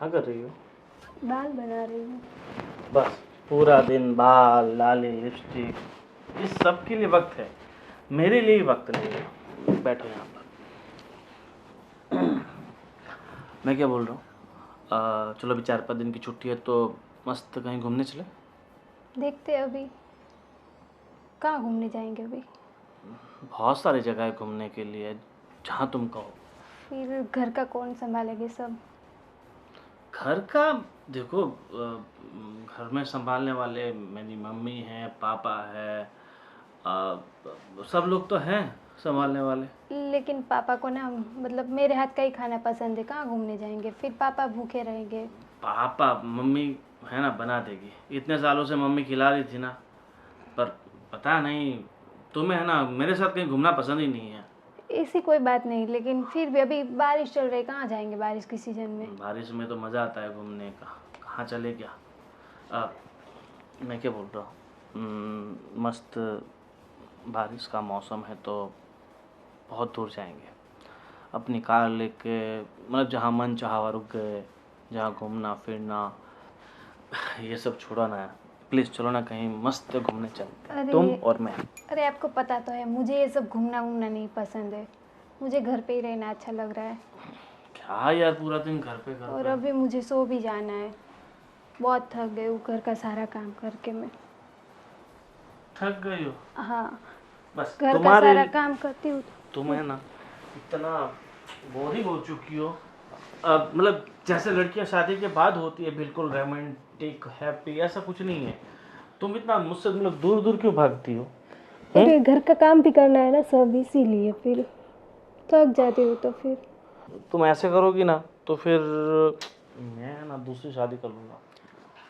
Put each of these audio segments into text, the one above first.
क्या कर रही हो? बाल बना रही हूँ। बस पूरा दिन बाल, लाली, लिपस्टिक, इस सब के लिए वक्त है, मेरे लिए वक्त नहीं है। बैठो यहाँ पर। मैं क्या बोल रहा हूँ, चलो अभी 4-5 दिन की छुट्टी है तो मस्त कहीं घूमने चले। देखते हैं अभी कहाँ घूमने जाएंगे अभी। बहुत सारी जगह है घूमने के लिए, जहाँ तुम कहो। फिर घर का कौन संभालेंगे सब। घर का देखो, घर में संभालने वाले मेरी मम्मी है, पापा है, सब लोग तो हैं संभालने वाले। लेकिन पापा को ना मतलब मेरे हाथ का ही खाना पसंद है, कहाँ घूमने जाएंगे, फिर पापा भूखे रहेंगे। पापा मम्मी है ना, बना देगी। इतने सालों से मम्मी खिला रही थी ना, पर पता नहीं तुम्हें है ना मेरे साथ कहीं घूमना पसंद ही नहीं है। ऐसी कोई बात नहीं, लेकिन फिर भी अभी बारिश चल रही, कहाँ जाएंगे बारिश के सीजन में। बारिश में तो मज़ा आता है घूमने का, कहाँ चले क्या। मैं क्या बोल रहा हूँ, मस्त बारिश का मौसम है तो बहुत दूर जाएंगे अपनी कार लेके, मतलब जहाँ मन चाहा वहाँ रुक गए, जहाँ घूमना फिरना ये सब छोड़ो ना। प्लीज़ चलो ना कहीं मस्त घूमने चलते हैं, तुम और मैं। अरे आपको पता तो है मुझे ये सब घूमना वूमना नहीं पसंद है, मुझे घर पे ही रहना अच्छा लग रहा है। क्या यार, पूरा दिन घर पे और अभी मुझे सो भी जाना है, बहुत थक गई हूँ घर का सारा काम करके मैं। थक गई हो? हाँ, बस घर का तुम्हारे सारा काम करती हूँ। तुम है ना इतना बोरिंग हो चुकी हो। अब मतलब जैसे लड़कियां शादी के बाद होती है, बिल्कुल रोमांटिक हैप्पी, ऐसा कुछ नहीं है। तुम इतना मुझसे मतलब दूर दूर क्यों भागती हो? अरे घर का काम भी करना है ना सब, इसीलिए फिर थक जाती हूँ तो फिर। तुम ऐसे करोगी ना तो फिर मैं ना दूसरी शादी कर लूँगा।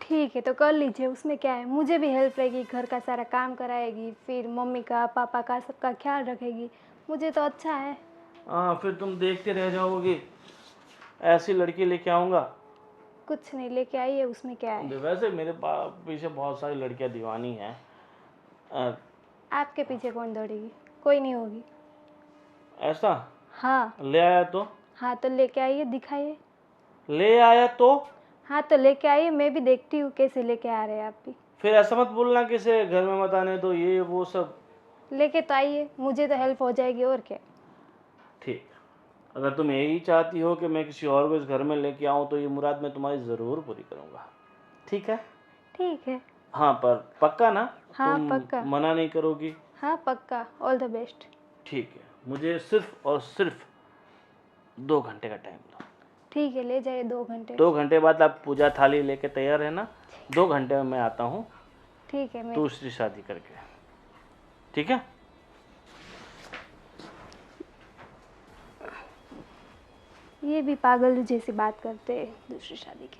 ठीक है तो कर लीजिए, उसमें क्या है, मुझे भी हेल्प रहेगी, घर का सारा काम कराएगी, फिर मम्मी का पापा का सबका ख्याल रखेगी, मुझे तो अच्छा है। हाँ, फिर तुम देखते रह जाओगी, ऐसी लड़की लेके आऊँगा। कुछ नहीं लेके आइए, उसमें क्या है। वैसे मेरे पीछे बहुत सारी लड़कियां दीवानी हैं। अ, आपके पीछे कौन दौड़ेगी, कोई नहीं होगी। ऐसा? हाँ। ले आया तो? हाँ तो लेके आइए, दिखाइए। ले आया तो? हाँ तो लेके आइए, मैं भी देखती हूँ कैसे लेके आ रहे हैं आप भी। फिर ऐसा मत बोलना कि से घर में मत आने दो, ये वो सब। लेके तो आइए, मुझे तो हेल्प हो जाएगी और क्या। ठीक, अगर तुम यही चाहती हो कि मैं किसी और को इस घर में लेके आऊँ तो ये मुराद मैं तुम्हारी ज़रूर पूरी करूँगा। ठीक है? ठीक है। हाँ, पर पक्का ना? हाँ तुम पक्का। मना नहीं करोगी? हाँ पक्का, ऑल द बेस्ट। ठीक है, मुझे सिर्फ और सिर्फ 2 घंटे का टाइम दो। ठीक है, ले जाइए 2 घंटे। 2 घंटे बाद आप पूजा थाली लेके तैयार रहना। 2 घंटे में मैं आता हूँ ठीक है। मैं दूसरी शादी करके। ठीक है? ये भी पागल जैसी बात करते हैं दूसरी शादी की।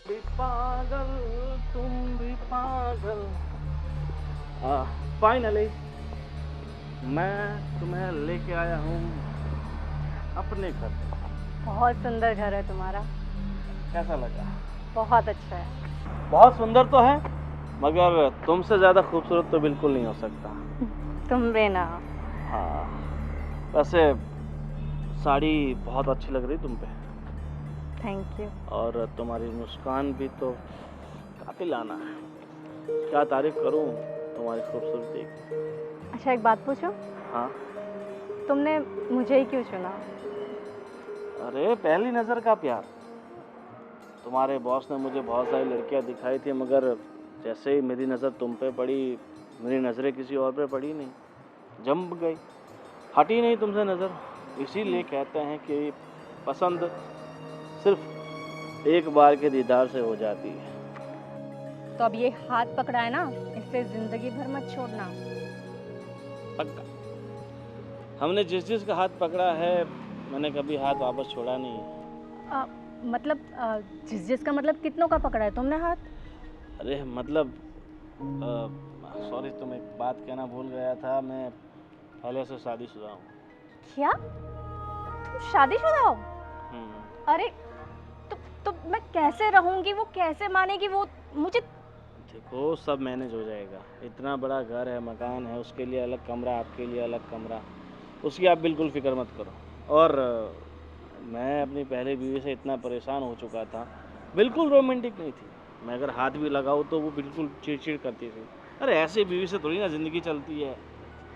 भी पागल, तुम भी पागल। फाइनली मैं तुम्हें लेके आया हूँ अपने घर। बहुत सुंदर घर है तुम्हारा। कैसा लगा? बहुत अच्छा है। बहुत सुंदर तो है, मगर तुमसे ज़्यादा खूबसूरत तो बिल्कुल नहीं हो सकता। तुम भी ना। हाँ, वैसे साड़ी बहुत अच्छी लग रही तुम पे, थैंक यू। और तुम्हारी मुस्कान भी तो काफिल आना है। क्या तारीफ करूं तुम्हारी खूबसूरती की। अच्छा एक बात पूछूं, हाँ? तुमने मुझे ही क्यों चुना। अरे पहली नज़र का प्यार। तुम्हारे बॉस ने मुझे बहुत सारी लड़कियां दिखाई थी, मगर जैसे ही मेरी नज़र तुम पे पड़ी, मेरी नज़रें किसी और पे पड़ी नहीं, जम गई, हटी नहीं तुमसे नज़र। इसीलिए कहते हैं कि पसंद सिर्फ एक बार के दीदार से हो जाती है। तो अब ये हाथ पकड़ा है ना, इससे जिंदगी भर मत छोड़ना। पक्का। हमने जिस जिस का हाथ पकड़ा है, मैंने कभी हाथ वापस छोड़ा नहीं है। मतलब जिस जिस का मतलब कितनों का पकड़ा है तुमने हाथ। अरे मतलब सॉरी, तुम एक बात कहना भूल गया था, मैं पहले से शादीशुदा हूँ। क्या तुम शादीशुदा हो। अरे तो मैं कैसे रहूंगी, वो कैसे मानेगी वो मुझे। देखो सब मैनेज हो जाएगा। इतना बड़ा घर है, मकान है, उसके लिए अलग कमरा, आपके लिए अलग कमरा, उसकी आप बिल्कुल फ़िक्र मत करो। और मैं अपनी पहली बीवी से इतना परेशान हो चुका था, बिल्कुल रोमांटिक नहीं थी। मैं अगर हाथ भी लगाऊँ तो वो बिल्कुल चिड़-चिड़ करती थी। अरे ऐसी बीवी से थोड़ी ना ज़िंदगी चलती है,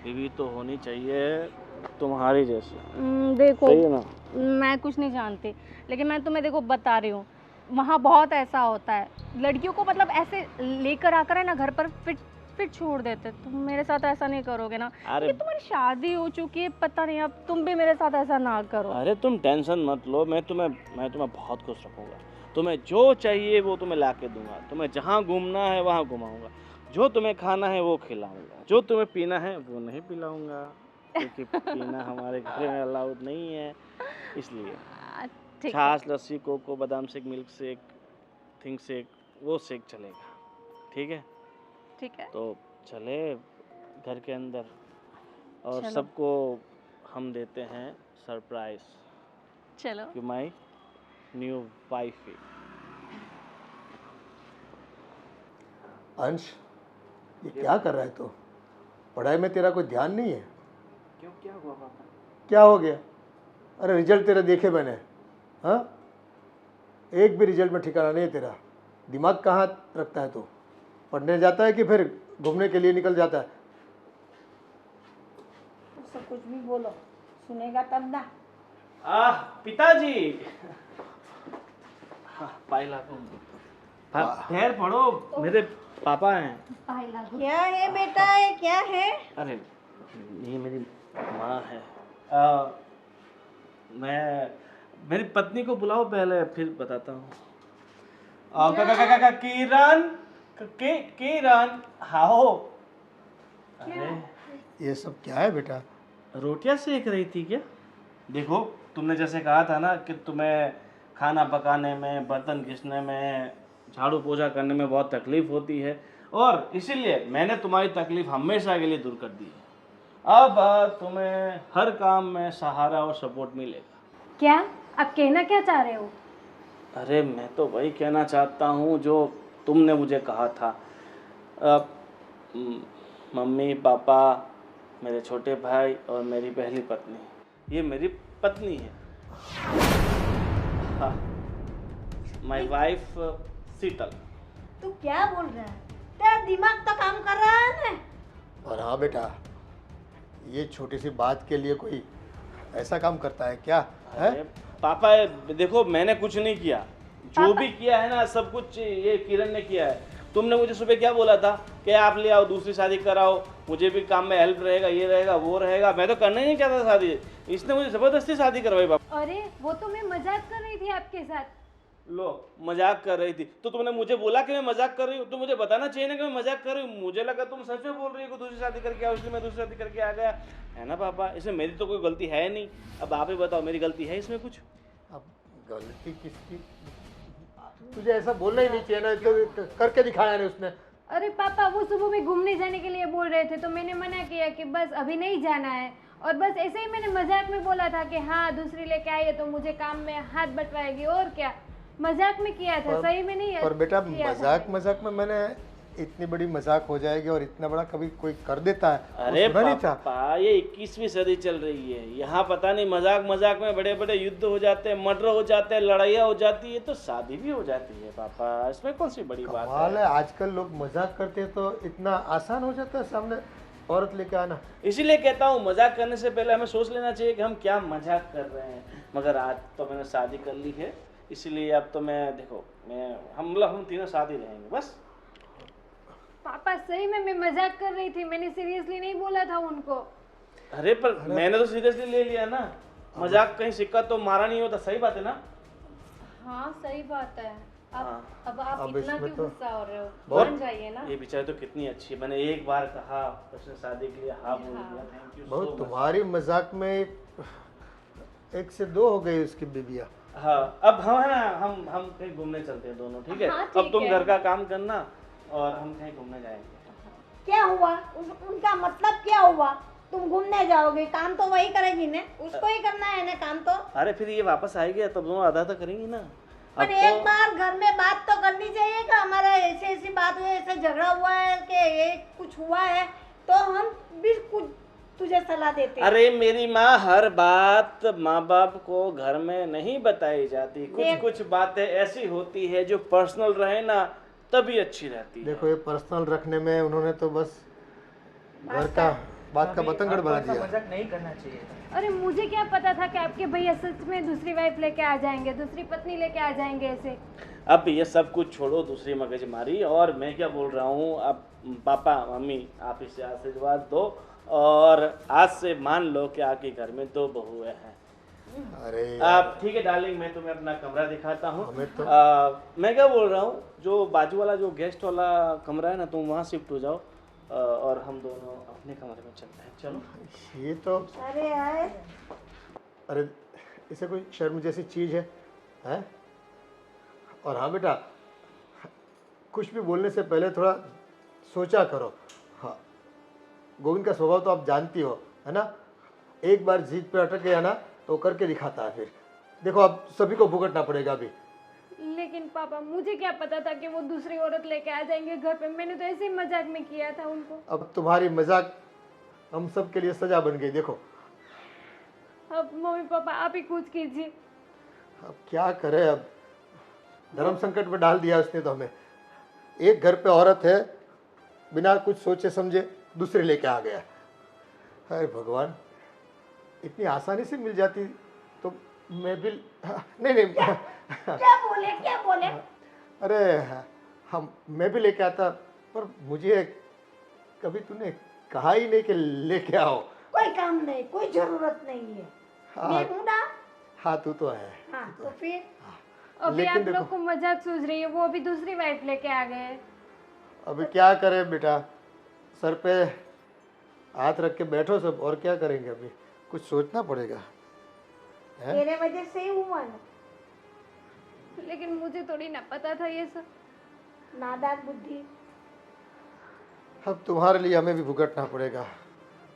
बीवी तो होनी चाहिए तुम्हारी जैसी, देखो, सही है ना? मैं कुछ नहीं जानती, लेकिन मैं तुम्हें देखो बता रही हूँ, वहाँ बहुत ऐसा होता है, लड़कियों को मतलब ऐसे लेकर आकर है ना घर पर फिर छोड़ देते। तुम मेरे साथ ऐसा नहीं करोगे ना, अरे क्योंकि तुम्हारी शादी हो चुकी है, पता नहीं, अब तुम भी मेरे साथ ऐसा ना करो। अरे तुम टेंशन मत लो, मैं तुम्हें बहुत खुश रखूँगा। तुम्हें जो चाहिए वो तुम्हें ला के दूँगा, तुम्हें जहाँ घूमना है वहाँ घुमाऊँगा, जो तुम्हें खाना है वो खिलाऊँगा, जो तुम्हें पीना है वो नहीं पिलाऊँगा, क्योंकि पीना हमारे घर में अलाउड नहीं है, इसलिए। ठीक है, छाछ, लस्सी, कोको, बादाम shake, milk shake, think shake, वो शेक चलेगा, ठीक है? ठीक है, तो चले घर के अंदर और चलो सबको हम देते हैं सरप्राइज़ चलो। कि माई न्यू वाइफ है। अंश, ये क्या कर रहा है तू? पढ़ाई में तेरा कोई ध्यान नहीं है? क्यों, क्या हुआ पापा? क्या हो गया? अरे रिजल्ट तेरा देखे मैंने। हाँ, एक भी रिजल्ट में ठिकाना नहीं है तेरा। दिमाग कहाँ रखता है तू? पढ़ने जाता है कि फिर घूमने के लिए निकल जाता है? उससे कुछ भी बोलो, सुनेगा तब ना। पिताजी। हाँ, पाइला पैर पड़ो, मेरे पापा हैं। क्या है बेटा, ये क्या है? अरे ये मेरी माँ है। मैं मेरी पत्नी को बुलाओ पहले, फिर बताता हूँ। किरण, किरण, आओ। अरे ये सब क्या है बेटा? रोटियां सेक रही थी क्या? देखो, तुमने जैसे कहा था ना कि तुम्हें खाना पकाने में, बर्तन घिसने में, झाड़ू पोछा करने में बहुत तकलीफ होती है, और इसीलिए मैंने तुम्हारी तकलीफ हमेशा के लिए दूर कर दी है। अब तुम्हें हर काम में सहारा और सपोर्ट मिलेगा। क्या आप कहना क्या चाह रहे हो? अरे मैं तो वही कहना चाहता हूँ जो तुमने मुझे कहा था। मम्मी, पापा, मेरे छोटे भाई और मेरी पहली पत्नी, ये मेरी पत्नी है। हाँ, माई वाइफ शीतल। तू क्या बोल रहा है? तेरा दिमाग तो काम कर रहा है ना? और हाँ बेटा, ये छोटी सी बात के लिए कोई ऐसा काम करता है क्या? है? अरे पापा देखो, मैंने कुछ नहीं किया, जो भी किया है ना सब कुछ ये किरण ने किया है। तुमने मुझे सुबह क्या बोला था कि आप ले आओ, दूसरी शादी कराओ, मुझे भी काम में हेल्प रहेगा, ये रहेगा, वो रहेगा। मैं तो करना ही नहीं चाहता शादी, इसने मुझे जबरदस्ती शादी करवाई। पापा अरे वो तो मैं मजाक कर रही थी आपके साथ। लो, मजाक कर रही थी तो तुमने मुझे बोला कि मैं मजाक कर रही हूँ, तो मुझे बताना चाहिए ना कि मैं मजाक कर रही हूँ। मुझे लगा तुम सच में बोल रही हो कि दूसरी शादी करके आओ, इसलिए मैं दूसरी शादी करके आ गया, है ना पापा? इसमें मेरी तो कोई गलती है नहीं। अब आप ही बताओ, मेरी गलती है इसमें कुछ? अब गलती किसकी? तुझे ऐसा बोलना ही नहीं चाहिए ना, तो करके दिखाया नहीं उसने। अरे पापा, वो सुबह में घूमने जाने के लिए बोल रहे थे, तो मैंने मना किया कि बस अभी नहीं जाना है, और बस ऐसे ही मैंने मजाक में बोला था कि हाँ दूसरी लेके आई है तो मुझे काम में हाथ बटवाएगी, और क्या, मजाक में किया था, सही में नहीं। पर बेटा किया था। मजाक में मैंने इतनी बड़ी मजाक हो जाएगी और इतना बड़ा कभी कोई कर देता है? अरे वो सुना नहीं था? पापा, ये 21वीं सदी चल रही है, यहाँ पता नहीं मजाक मजाक में बड़े बड़े युद्ध हो जाते हैं, मर्डर हो जाते हैं, लड़ाइयाँ हो जाती है, तो शादी भी हो जाती है पापा, इसमें कौन सी बड़ी बात कमाल है? है, आजकल लोग मजाक करते हैं तो इतना आसान हो जाता है सामने औरत लेके आना। इसीलिए कहता हूँ, मजाक करने से पहले हमें सोच लेना चाहिए कि हम क्या मजाक कर रहे हैं। मगर आज तो मैंने शादी कर ली है, इसीलिए अब तो मैं देखो, हम तीनों साथ ही रहेंगे बस। पापा सही में मैं मजाक कर रही थी, मैंने सीरियसली नहीं बोला था उनको। अरे पर मैंने तो सीरियसली ले लिया ना, मजाक कहीं सिक्का तो मारा नहीं होता, सही बात है ना? हाँ सही बात है। अब आप अब इतना इसमें क्यों तो गुस्सा हो रहे हो? बहुत- मान जाइए ना। ये बेचारी तो कितनी अच्छी है, मैंने एक बार कहा, उसने शादी के लिए हाँ बोल दिया। थैंक यू बहुत सो मच। तुम्हारी मजाक में एक से दो हो गई उसकी बीबिया। हाँ, अब हम है ना, हम कहीं घूमने चलते हैं दोनों, ठीक है? हाँ, अब ठीक तुम है। घर का काम करना और हम कहीं घूमने जाएंगे। क्या हुआ? उनका मतलब क्या हुआ? तुम घूमने जाओगे, काम तो वही करेगी ना, उसको ही करना है ना काम तो। अरे फिर ये वापस आएगी तब दोनों आधा तो करेंगी ना। अब पर एक बार घर में बात तो करनी चाहिए कि हमारा ऐसे ऐसी बात हुई, ऐसे झगड़ा हुआ है कि ये कुछ हुआ है, तो हम भी कुछ तुझे सलाह देते। अरे मेरी माँ, हर बात माँ बाप को घर में नहीं बताई जाती। कुछ देख। कुछ बातें ऐसी होती है जो पर्सनल रहे ना तभी अच्छी रहती है। देखो ये पर्सनल रखने में उन्होंने तो बस घर का बात का बतंगड़ बना दिया। मजाक नहीं करना चाहिए था। अरे मुझे क्या पता था कि आपके भैया सच में दूसरी वाइफ लेके आ जाएंगे, दूसरी पत्नी लेके आ जाएंगे ऐसे। अब ये सब कुछ छोड़ो, दूसरी मगजमारी। और मैं क्या बोल रहा हूँ, अब पापा मम्मी आप इसे आशीर्वाद दो और आज से मान लो कि आपके घर में 2 बहुएं हैं। अरे आप ठीक है डार्लिंग, मैं तुम्हें अपना कमरा दिखाता हूँ। हमें तो मैं क्या बोल रहा हूँ, जो बाजू वाला जो गेस्ट वाला कमरा है ना, तुम वहाँ शिफ्ट हो जाओ और हम दोनों अपने कमरे में चलते हैं। चलो। ये तो अरे यार, अरे इसे कोई शर्म जैसी चीज़ है हैं? और हाँ बेटा, कुछ भी बोलने से पहले थोड़ा सोचा करो। हाँ, गोविंद का स्वभाव तो आप जानती हो, है ना? एक बार जीत पे अटक गया ना तो करके दिखाता है। फिर देखो अब सभी को भुगतना पड़ेगा अभी। लेकिन पापा मुझे क्या पता था कि वो दूसरी औरत लेके आ जाएंगे घर पे। मैंने तो ऐसे ही मजाक में किया था उनको। अब तुम्हारी मजाक हम सब के लिए सजा बन गई। देखो अब मम्मी पापा आप ही कुछ कीजिए। अब क्या करें, अब धर्म संकट में डाल दिया उसने तो हमें। एक घर पे औरत है, बिना कुछ सोचे समझे दूसरे लेके आ गया। अरे भगवान, इतनी आसानी से मिल जाती तो मैं भी नहीं क्या बोले? अरे हम मैं भी लेके आता, पर मुझे कभी तूने कहा ही नहीं कि लेके आओ। कोई काम नहीं, कोई जरूरत नहीं है। मैं हूं ना। हाँ तू तो है। हाँ तो फिर अभी आप लेकिन लोग को मजाक सूझ रही है, वो अभी दूसरी वाइफ लेके आ गए। अभी क्या करें बेटा, सर पे हाथ रख के बैठो सब, और क्या करेंगे। अभी कुछ सोचना पड़ेगा। हैं? तेरे वजह से ही हुआ ना। लेकिन मुझे थोड़ी ना पता था ये सब। नादान बुद्धि। अब तुम्हारे लिए हमें भी भुगतना पड़ेगा।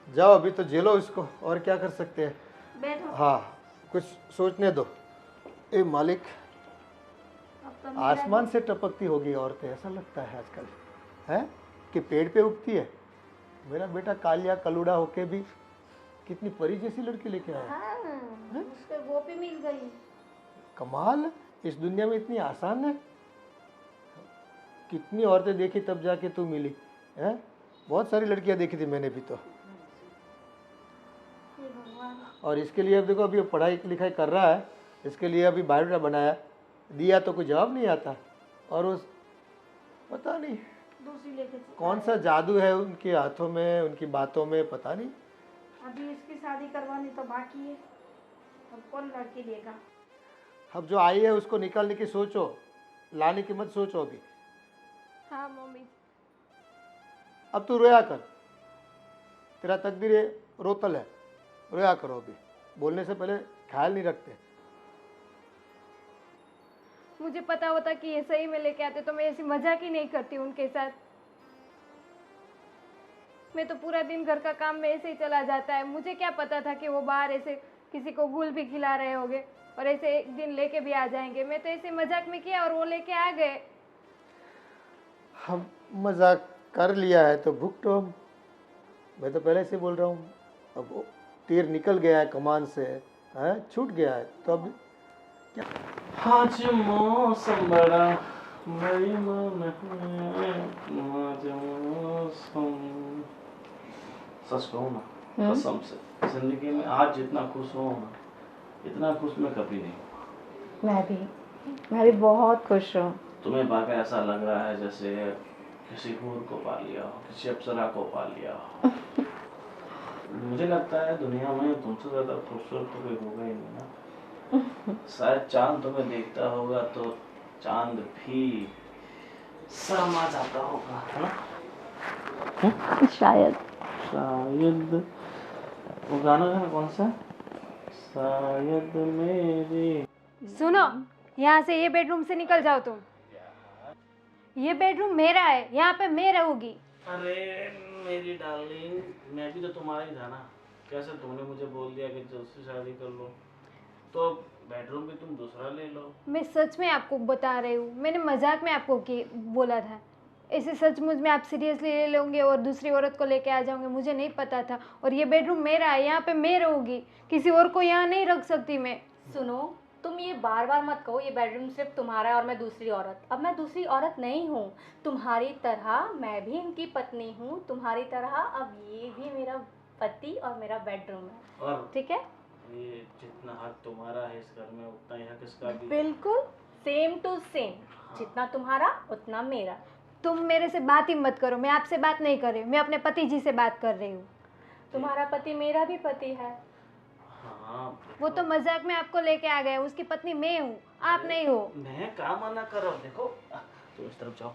जाओ अभी तो जेलो इसको, और क्या कर सकते हैं। बैठो। हाँ कुछ सोचने दो। ए मालिक, अब तो मेरा आसमान से टपकती होगी औरतें, ऐसा लगता है आजकल है कि पेड़ पे उगती है। मेरा बेटा कालिया कलूड़ा होके भी कितनी परी जैसी लड़की लेके आया। हाँ, उसको वो भी मिल गई। कमाल है, इस दुनिया में इतनी आसान है। कितनी औरतें देखी तब जाके तू मिली है। बहुत सारी लड़कियां देखी थी मैंने भी तो। हे भगवान। और इसके लिए अब देखो, अभी पढ़ाई लिखाई कर रहा है, इसके लिए अभी बायोडाटा बनाया, दिया तो कोई जवाब नहीं आता। और उस पता नहीं दूसरी लेके कौन सा जादू है उनके हाथों में, उनकी बातों में, पता नहीं। अभी इसकी शादी करवानी तो बाकी है। अब कौन लड़की देगा? अब जो आई है उसको निकालने की सोचो, लाने की मत सोचो अभी। हाँ मम्मी। अब तू रोया कर, तेरा तकदीर ये रोतल है, रोया करो। अभी बोलने से पहले ख्याल नहीं रखते। मुझे पता होता कि ये सही में लेके आते तो मैं ऐसी मजाक ही नहीं करती उनके साथ। मैं तो पूरा दिन घर का काम में ऐसे ही चला जाता है। मुझे क्या पता था कि वो बाहर ऐसे किसी को गुल भी खिला रहे होंगे और ऐसे एक दिन लेके भी आ जाएंगे। मैं तो ऐसे मजाक में किया और वो लेके आ गए। हम मजाक कर लिया है तो भुगतो हम। मैं तो पहले से बोल रहा हूँ, अब वो तीर निकल गया है कमान से, है छूट गया है तो अब आज मौसम बड़ा बेईमान है, आज मौसम। सच कहूँ ना, कसम से जिंदगी में आज जितना खुश हूँ ना, इतना खुश मैं कभी नहीं हुआ। मैं भी बहुत खुश हूँ। तुम्हें पाकर ऐसा लग रहा है जैसे किसी हूर को पा लिया हो, किसी अप्सरा को पा लिया हो। मुझे लगता है दुनिया में तुमसे ज्यादा खूबसूरत तो कोई होगा ही नहीं ना। शायद चांद तुम्हें देखता होगा तो चांद भी शर्मा जाता होगा, है ना? शायद वो गाना है कौन सा, शायद मेरी। सुनो, यहाँ से ये बेडरूम से निकल जाओ तुम। ये बेडरूम मेरा है, यहाँ पे मैं रहूंगी। अरे मेरी डार्लिंग, मैं भी तो तुम्हारा ही था ना। कैसे तुमने मुझे बोल दिया कि दूसरी शादी कर लो, तो बेडरूम भी तुम दूसरा ले लो। मैं सच में आपको बता रही हूँ, मैंने मजाक में आपको बोला था। ऐसे सचमुच में आप सीरियसली ले लोगे और दूसरी औरत को लेके आ जाओगे, मुझे नहीं पता था। और ये बेडरूम मेरा है, यहाँ पे मैं रहूँगी, किसी और को यहाँ नहीं रख सकती मैं। सुनो, तुम ये बार बार मत कहो ये बेडरूम सिर्फ तुम्हारा है और मैं दूसरी औरत। अब मैं दूसरी औरत नहीं हूँ, तुम्हारी तरह मैं भी इनकी पत्नी हूँ, तुम्हारी तरह अब ये भी मेरा पति और मेरा बेडरूम है, और ठीक है? ये जितना हक तुम्हारा है इस घर में उतना ही हक इसका भी है। बिल्कुल सेम टू सेम, जितना तुम्हारा उतना मेरा। तुम मेरे से बात ही मत करो, मैं आपसे बात नहीं कर रही हूँ, मैं अपने पति जी से बात कर रही हूँ। तुम्हारा पति मेरा भी पति है। हाँ, वो तो मजाक में आपको लेके आ गए, उसकी पत्नी मैं हूँ, आप नहीं हो। मैं क्या मना कर रहा हूँ? देखो तुम इस तरफ जाओ।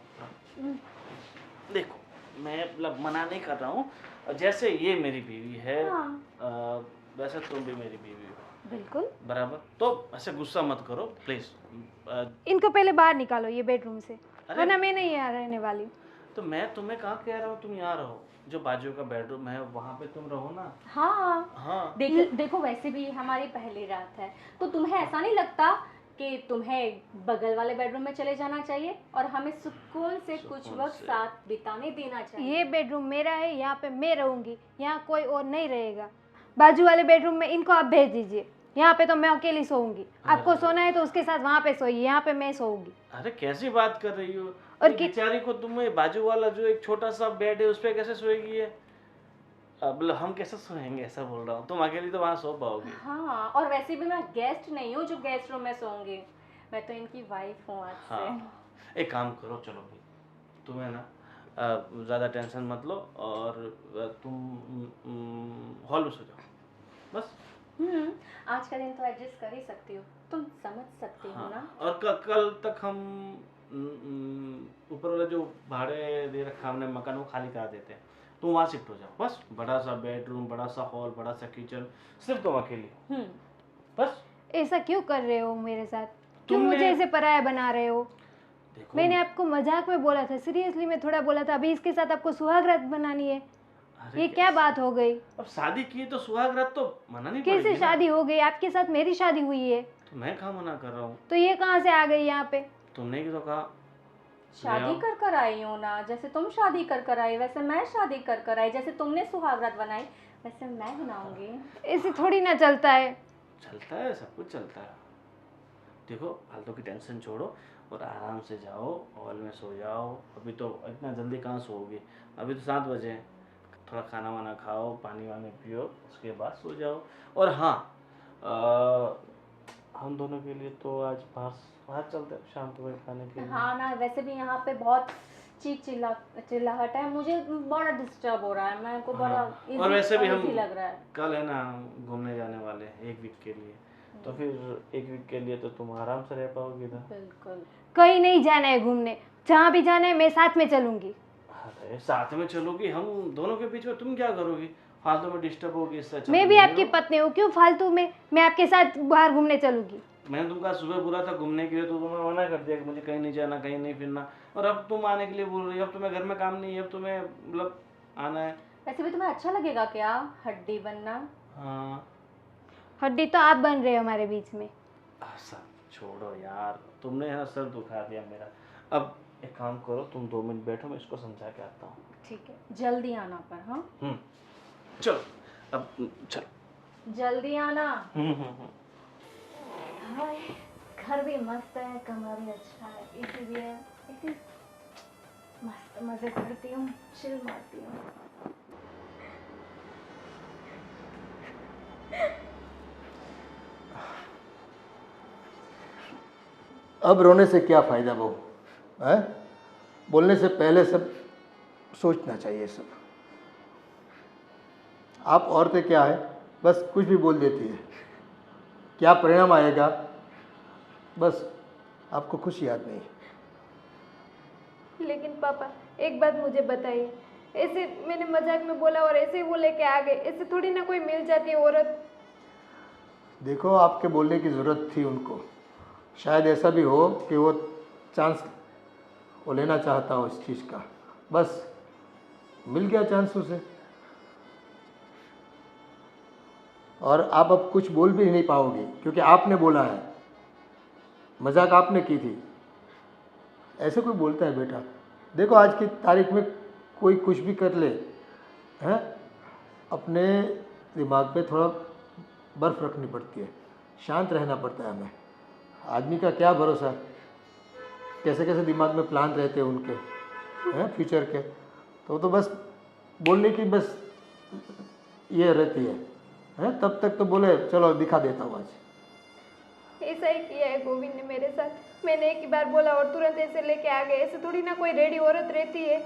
देखो मैं मतलब मना नहीं कर रहा हूँ, जैसे ये मेरी बीवी है हाँ। वैसे तुम भी मेरी बीवी हो, बिल्कुल। बराबर। तो ऐसे गुस्सा मत करो प्लीज। इनको पहले बाहर निकालो ये बेडरूम से, अरे- वरना मैं नहीं यहाँ रहने वाली हूँ। तो मैं तुम्हें कहाँ कह रहा हूँ तुम यहाँ रहो, जो बाजू का बेडरूम है वहाँ पे तुम रहो ना। हाँ हाँ देखो वैसे भी ये हमारी पहली रात है, तो तुम्हें ऐसा नहीं लगता कि तुम्हें बगल वाले बेडरूम में चले जाना चाहिए और हमें सुकून से कुछ सुकून वक्त से। साथ बिताने देना चाहिए? ये बेडरूम मेरा है, यहाँ पे मैं रहूंगी, यहाँ कोई और नहीं रहेगा। बाजू वाले बेडरूम में इनको आप भेज दीजिए, यहाँ पे तो मैं अकेली सोऊंगी। आपको सोना है तो उसके साथ वहाँ पे सोइए, यहाँ पे मैं सोऊंगी। अरे कैसी बात कर रही हो? और ये बेचारी को तुम्हें बाजू वाला जो एक छोटा सा बेड है उस पे कैसे सोएगी ये? अब हम कैसे सोएंगे, ऐसा बोल रहा हूँ। तुम अकेली तो वहाँ सो पाओगी। हाँ, और वैसे भी मैं गेस्ट नहीं हूँ जो गेस्ट रूम में सोऊंगी, मैं तो इनकी वाइफ हूँ आज से। हाँ एक काम करो, चलो भाई तुम्हें ना ज़्यादा टेंशन मत लो और तुम हॉल में सो जाओ बस। आज का दिन तो एडजस्ट कर ही सकती हो, तुम समझ सकती हो हाँ ना? और कल तक हम ऊपर वाला जो भाड़े दे रखा हमने मकान वो खाली करा देते हैं, तुम वहाँ शिफ्ट हो जाओ बस। बड़ा सा बेडरूम, बड़ा सा हॉल, बड़ा सा किचन, सिर्फ तुम अकेली हो बस। ऐसा क्यों कर रहे हो मेरे साथ? क्यों तुमने- मुझे ऐसे पराया बना रहे हो? देखो मैंने आपको मजाक में बोला था, सीरियसली में थोड़ा बोला था। अभी इसके साथ आपको सुहागरात बनानी है, अरे ये क्या बात हो गई? अब शादी की तो सुहागरात तो मना नहीं कैसे पड़ेगी ना। शादी हो गई? आपके साथ मेरी शादी हुई है, तो मैं कहाँ मना कर रहा हूँ? तो ये कहाँ से आ गई यहाँ पे? तुमने ही तो कहा। शादी कर कर आई हो ना, जैसे तुम शादी कर कर आई वैसे मैं शादी कर कर आई, जैसे तुमने सुहागरात बनाई वैसे मैं बनाऊंगी। ऐसे थोड़ी ना चलता है। चलता है, सब कुछ चलता है। देखो फालतू की टेंशन छोड़ो और आराम से जाओ, हॉल में सो जाओ। अभी तो इतना जल्दी कहाँ सोओगे, अभी तो 7 बजे हैं। थोड़ा खाना वाना खाओ, पानी वानी पियो, उसके बाद सो जाओ। और हाँ हम दोनों के लिए तो आज बाहर चलते हैं शाम को खाने के लिए। हाँ ना, वैसे भी यहाँ पे बहुत चीख चिल्लाहट है, मुझे बड़ा डिस्टर्ब हो रहा है, मेरे को बड़ा हाँ, और वैसे भी हम uneasy लग रहा है। कल है ना घूमने जाने वाले हैं 1 वीक के लिए, तो फिर 1 वीक के लिए तो तुम आराम से रह पाओगी ना। बिल्कुल। कहीं नहीं जाना है घूमने, जहाँ भी जाना है मैं साथ में चलूंगी। अरे साथ में चलोगी, हम दोनों के बीच में तुम क्या करोगी? फालतू में डिस्टर्ब होगी, इससे अच्छा मैं तुम भी नहीं आपकी रहो। पत्नी हूँ, क्यों फालतू में मैं आपके साथ बाहर घूमने चलूंगी? मैंने तुमको सुबह बोला था घूमने के लिए, तो तुमने मना कर दिया कि मुझे कहीं नहीं जाना, कहीं नहीं फिरना। और अब तुम आने के लिए बोल रही हो। अब तुम्हें घर में काम नहीं है, अब तुम्हें मतलब आना है। वैसे भी तुम्हें अच्छा लगेगा क्या हड्डी बनना? हाँ हड्डी तो आप बन रहे हो हमारे बीच में। सब छोड़ो यार, तुमने है ना सर दुखा दिया मेरा। अब एक काम करो, तुम 2 मिनट बैठो, मैं इसको समझा के आता हूँ। ठीक है, जल्दी आना पर। हाँ चलो अब चलो। जल्दी आना। हम्म। हाय, घर भी मस्त है, कमरा भी अच्छा है, एसी भी है, एसी मस्त मजे करती हूँ, चिल मारती हूँ। अब रोने से क्या फ़ायदा बहू? है, बोलने से पहले सब सोचना चाहिए। सब आप औरतें क्या है, बस कुछ भी बोल देती है, क्या परिणाम आएगा बस आपको कुछ याद नहीं। लेकिन पापा एक बात मुझे बताइए, ऐसे मैंने मजाक में बोला और ऐसे वो लेके आ गए, ऐसे थोड़ी ना कोई मिल जाती है औरत। देखो आपके बोलने की ज़रूरत थी उनको, शायद ऐसा भी हो कि वो चांस वो लेना चाहता हो इस चीज़ का, बस मिल गया चांस उसे। और आप अब कुछ बोल भी नहीं पाओगे क्योंकि आपने बोला है, मजाक आपने की थी। ऐसे कोई बोलता है बेटा? देखो आज की तारीख में कोई कुछ भी कर ले, हैं, अपने दिमाग पे थोड़ा बर्फ रखनी पड़ती है, शांत रहना पड़ता है हमें। आदमी का क्या भरोसा, कैसे कैसे दिमाग में प्लान रहते हैं उनके, हैं, फ्यूचर के। तो बस बोलने की बस ये रहती है, हैं, तब तक तो बोले चलो दिखा देता हूँ आज। ऐसा ही किया है गोविंद ने मेरे साथ। मैंने एक ही बार बोला और तुरंत ऐसे लेके आ गए। ऐसे थोड़ी ना कोई रेडी औरत रहती है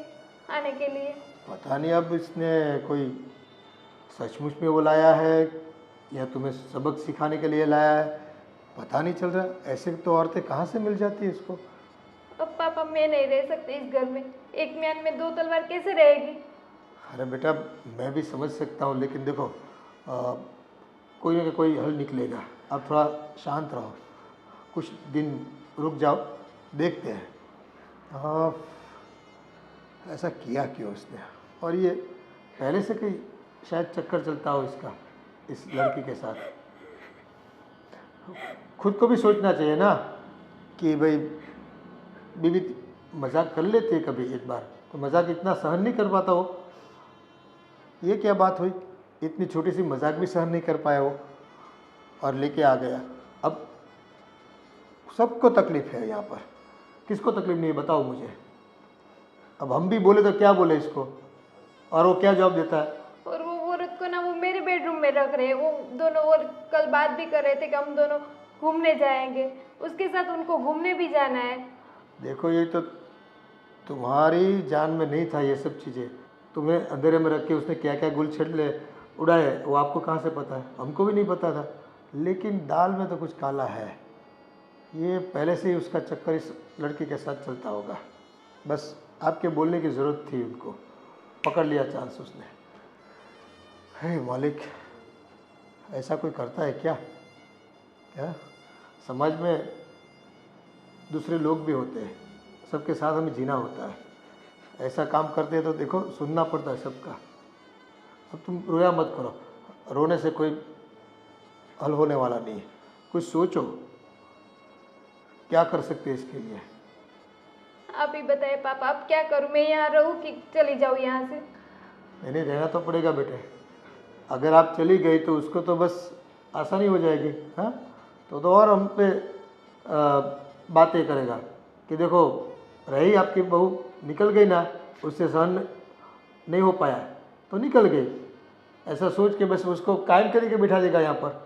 आने के लिए। पता नहीं अब इसने कोई सचमुच में वो लाया है या तुम्हें सबक सिखाने के लिए लाया है, पता नहीं चल रहा। ऐसे तो औरतें कहाँ से मिल जाती है इसको। अब पापा मैं नहीं रह सकती इस घर में। एक म्यान में दो तलवार कैसे रहेगी? अरे बेटा मैं भी समझ सकता हूँ, लेकिन देखो कोई ना कोई हल निकलेगा। आप थोड़ा शांत रहो, कुछ दिन रुक जाओ, देखते हैं। हाँ, ऐसा किया क्यों उसने, और ये पहले से कोई शायद चक्कर चलता हो इसका इस लड़की के साथ। खुद को भी सोचना चाहिए ना कि भाई बीवी मजाक कर लेती है कभी एक बार, तो मजाक इतना सहन नहीं कर पाता वो। ये क्या बात हुई, इतनी छोटी सी मजाक भी सहन नहीं कर पाया वो और लेके आ गया। अब सबको तकलीफ है यहाँ पर, किसको तकलीफ नहीं है बताओ मुझे। अब हम भी बोले तो क्या बोले इसको, और वो क्या जवाब देता है। और वो औरत को ना वो मेरे बेडरूम में रख रहे हैं। वो दोनों और कल बात भी कर रहे थे कि हम दोनों घूमने जाएंगे, उसके साथ उनको घूमने भी जाना है। देखो ये तो तुम्हारी जान में नहीं था ये सब चीज़ें। तुम्हें अंधेरे में रख के उसने क्या क्या गुल छिड़ले उड़ाए वो आपको कहाँ से पता है, हमको भी नहीं पता था। लेकिन दाल में तो कुछ काला है, ये पहले से ही उसका चक्कर इस लड़की के साथ चलता होगा। बस आपके बोलने की ज़रूरत थी, उनको पकड़ लिया चांस उसने। हे मालिक, ऐसा कोई करता है क्या? क्या समाज में दूसरे लोग भी होते हैं, सबके साथ हमें जीना होता है। ऐसा काम करते हैं तो देखो सुनना पड़ता है सबका। अब तुम रोया मत करो, रोने से कोई हल होने वाला नहीं है। कुछ सोचो क्या कर सकते हैं इसके लिए। आप ही बताइए पापा, अब क्या करूं? मैं यहाँ रहूं कि चली जाऊं यहाँ से? नहीं रहना तो पड़ेगा बेटे। अगर आप चली गई तो उसको तो बस आसानी हो जाएगी, हाँ, तो और हम पे बातें करेगा कि देखो रही आपकी बहू, निकल गई ना, उससे सहन नहीं हो पाया तो निकल गई, ऐसा सोच के बस उसको कायम करके बिठा देगा यहाँ पर।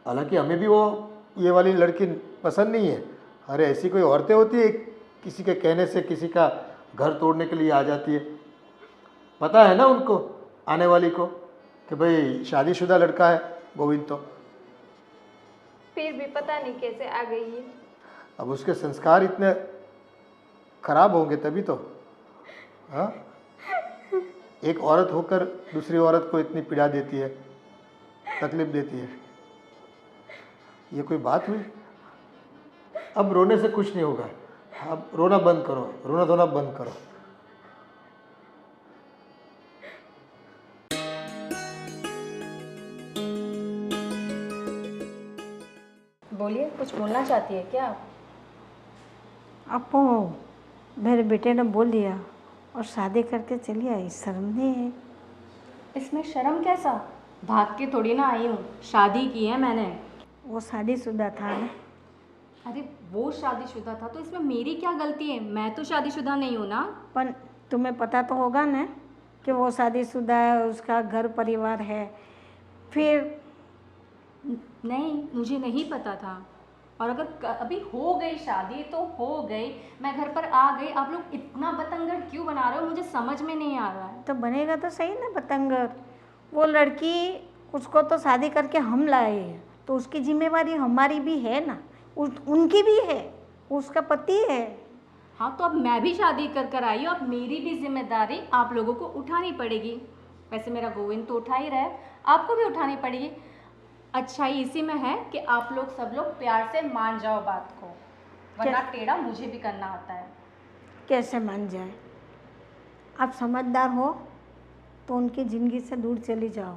हालांकि हमें भी वो ये वाली लड़की पसंद नहीं है। अरे ऐसी कोई औरतें होती है किसी के कहने से किसी का घर तोड़ने के लिए आ जाती है। पता है ना उनको, आने वाली को, कि भाई शादीशुदा लड़का है गोविंद। तो फिर भी पता नहीं कैसे आ गई है। अब उसके संस्कार इतने खराब होंगे तभी तो, हाँ। एक औरत होकर दूसरी औरत को इतनी पीड़ा देती है, तकलीफ देती है, ये कोई बात हुई? अब रोने से कुछ नहीं होगा। अब रोना बंद करो, रोना धोना बंद करो। बोलिए, कुछ बोलना चाहती है क्या आप? आपको मेरे बेटे ने बोल दिया और शादी करके चली आई, शर्म नहीं है? इसमें शर्म कैसा? भाग के थोड़ी ना आई हूँ, शादी की है मैंने। वो शादीशुदा था ना। अरे वो शादीशुदा था तो इसमें मेरी क्या गलती है? मैं तो शादीशुदा नहीं हूँ ना। पर तुम्हें पता तो होगा ना कि वो शादीशुदा है, उसका घर परिवार है। फिर नहीं, मुझे नहीं पता था। और अगर अभी हो गई शादी तो हो गई, मैं घर पर आ गई। आप लोग इतना बतंगड़ क्यों बना रहे हो, मुझे समझ में नहीं आ रहा है। तो बनेगा तो सही ना बतंगड़। वो लड़की, उसको तो शादी करके हम लाए हैं, तो उसकी जिम्मेवारी हमारी भी है ना, उनकी भी है, उसका पति है। हाँ, तो अब मैं भी शादी कर कर आई हूँ, अब मेरी भी जिम्मेदारी आप लोगों को उठानी पड़ेगी। वैसे मेरा गोविंद तो उठा ही रहा है, आपको भी उठानी पड़ेगी। अच्छाई इसी में है कि आप लोग सब लोग प्यार से मान जाओ बात को, वरना टेढ़ा मुझे भी करना आता है। कैसे मान जाए? आप समझदार हो तो उनकी ज़िंदगी से दूर चली जाओ।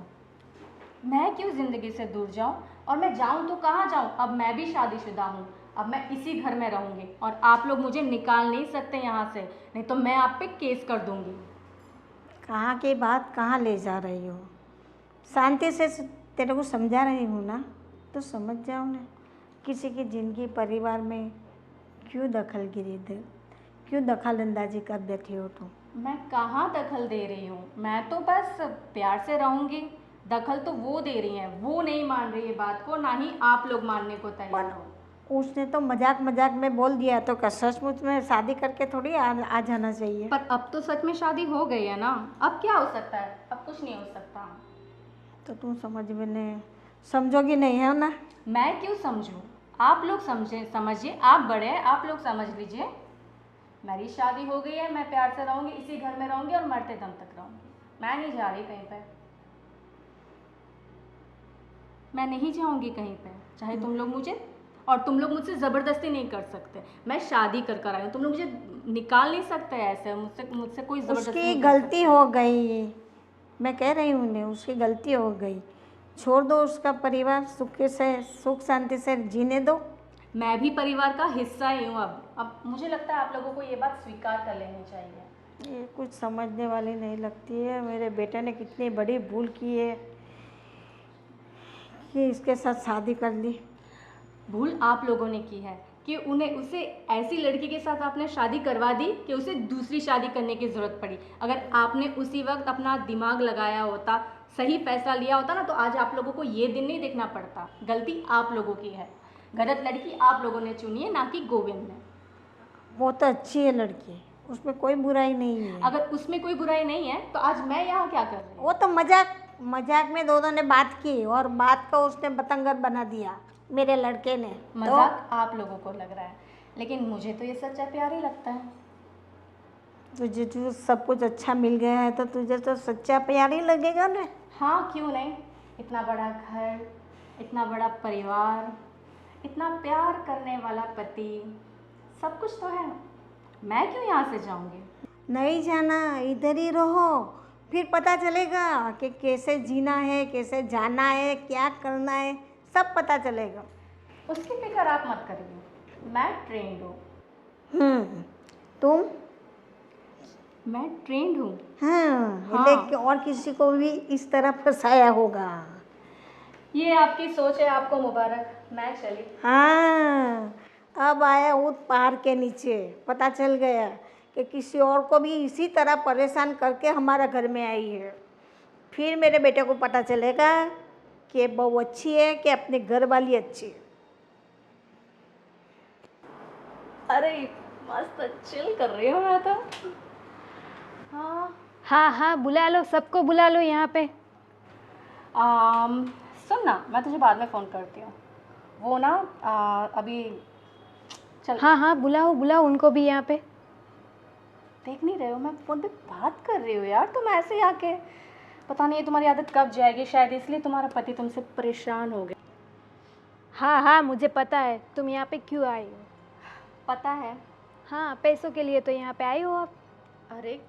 मैं क्यों ज़िंदगी से दूर जाऊं? और मैं जाऊं तो कहाँ जाऊं? अब मैं भी शादीशुदा हूँ, अब मैं इसी घर में रहूँगी और आप लोग मुझे निकाल नहीं सकते यहाँ से, नहीं तो मैं आप पे केस कर दूँगी। कहाँ की बात कहाँ ले जा रही हो? शांति से तेरे को समझा रही हूँ ना, तो समझ जाओ ना। किसी की ज़िंदगी परिवार में क्यों दखलगिरी दे, क्यों दखल अंदाजी कर देती हो तुम? मैं कहाँ दखल दे रही हूँ, मैं तो बस प्यार से रहूँगी। दखल तो वो दे रही हैं, वो नहीं मान रही है बात को, ना ही आप लोग मानने को तैयार हो। उसने तो मजाक मजाक में बोल दिया, तो क्या सचमुच में शादी करके थोड़ी आ जाना चाहिए? पर अब तो सच में शादी हो गई है ना, अब क्या हो सकता है? अब कुछ नहीं हो सकता। तो तुम समझोगी नहीं है ना? मैं क्यों समझूं? आप लोग समझिए, आप बड़े हैं, आप लोग समझ लीजिए। मेरी शादी हो गई है, मैं प्यार से रहूँगी, इसी घर में रहूँगी और मरते दम तक रहूँगी। मैं नहीं जा रही कहीं पे, मैं नहीं जाऊँगी कहीं पे, चाहे तुम लोग मुझे, और तुम लोग मुझसे ज़बरदस्ती नहीं कर सकते। मैं शादी कर आई हूँ, तुम लोग मुझे निकाल नहीं सकते ऐसे, मुझसे कोई ज़बरदस्ती उसकी नहीं कर गलती हो गई, मैं कह रही हूँ उन्हें, उसकी गलती हो गई। छोड़ दो उसका परिवार, सुख शांति से जीने दो। मैं भी परिवार का हिस्सा ही हूँ अब मुझे लगता है आप लोगों को ये बात स्वीकार कर लेनी चाहिए। ये कुछ समझने वाली नहीं लगती है। मेरे बेटे ने कितनी बड़ी भूल की है कि इसके साथ शादी कर ली। भूल आप लोगों ने की है कि उसे ऐसी लड़की के साथ आपने शादी करवा दी कि उसे दूसरी शादी करने की ज़रूरत पड़ी। अगर आपने उसी वक्त अपना दिमाग लगाया होता, सही फैसला लिया होता ना, तो आज आप लोगों को ये दिन नहीं देखना पड़ता। गलती आप लोगों की है, गलत लड़की आप लोगों ने चुनी है, ना कि गोविंद ने। वो तो अच्छी है लड़की, उसमें कोई बुराई नहीं है। अगर उसमें कोई बुराई नहीं है तो आज मैं यहाँ क्या कर रही हूँ? वो तो मजाक में दोनों ने बात की और बात को उसने बतंगड़ बना दिया मेरे लड़के ने। मजाक आप लोगों को लग रहा है, लेकिन मुझे तो ये सच्चा प्यार ही लगता है। तुझे जो सब कुछ अच्छा मिल गया है तो तुझे तो सच्चा प्यार ही लगेगा ना। हाँ, क्यों नहीं। इतना बड़ा घर, इतना बड़ा परिवार, इतना प्यार करने वाला पति, सब कुछ तो है। मैं क्यों यहाँ से जाऊँगी? नहीं जाना, इधर ही रहो, फिर पता चलेगा कि कैसे जीना है, कैसे जाना है, क्या करना है, सब पता चलेगा। उसकी फिक्र आप मत करिए, मैं ट्रेंड हूँ। तुम? मैं ट्रेंड हूँ। हाँ। लेकिन और किसी को भी इस तरह फंसाया होगा। ये आपकी सोच है, आपको मुबारक। मैं चली। हाँ, अब आया ऊँट पहाड़ के नीचे, पता चल गया कि किसी और को भी इसी तरह परेशान करके हमारा घर में आई है। फिर मेरे बेटे को पता चलेगा कि बहू अच्छी है कि अपने घर वाली अच्छी है। अरे मस्त चिल कर रही हूँ मैं तो। हाँ, बुला लो, सबको बुला लो यहाँ पे। सुन ना, मैं तुझे बाद में फ़ोन करती हूँ। वो ना अभी चल। हाँ, बुलाओ उनको भी यहाँ पे। देख नहीं रहे हो, मैं फ़ोन पे बात कर रही हूँ यार, तुम ऐसे ही आके। पता नहीं तुम्हारी आदत कब जाएगी, शायद इसलिए तुम्हारा पति तुमसे परेशान हो गया। हाँ, मुझे पता है तुम यहाँ पे क्यों आई हो। पता है? हाँ, पैसों के लिए तो यहाँ पे आई हो आप। अरे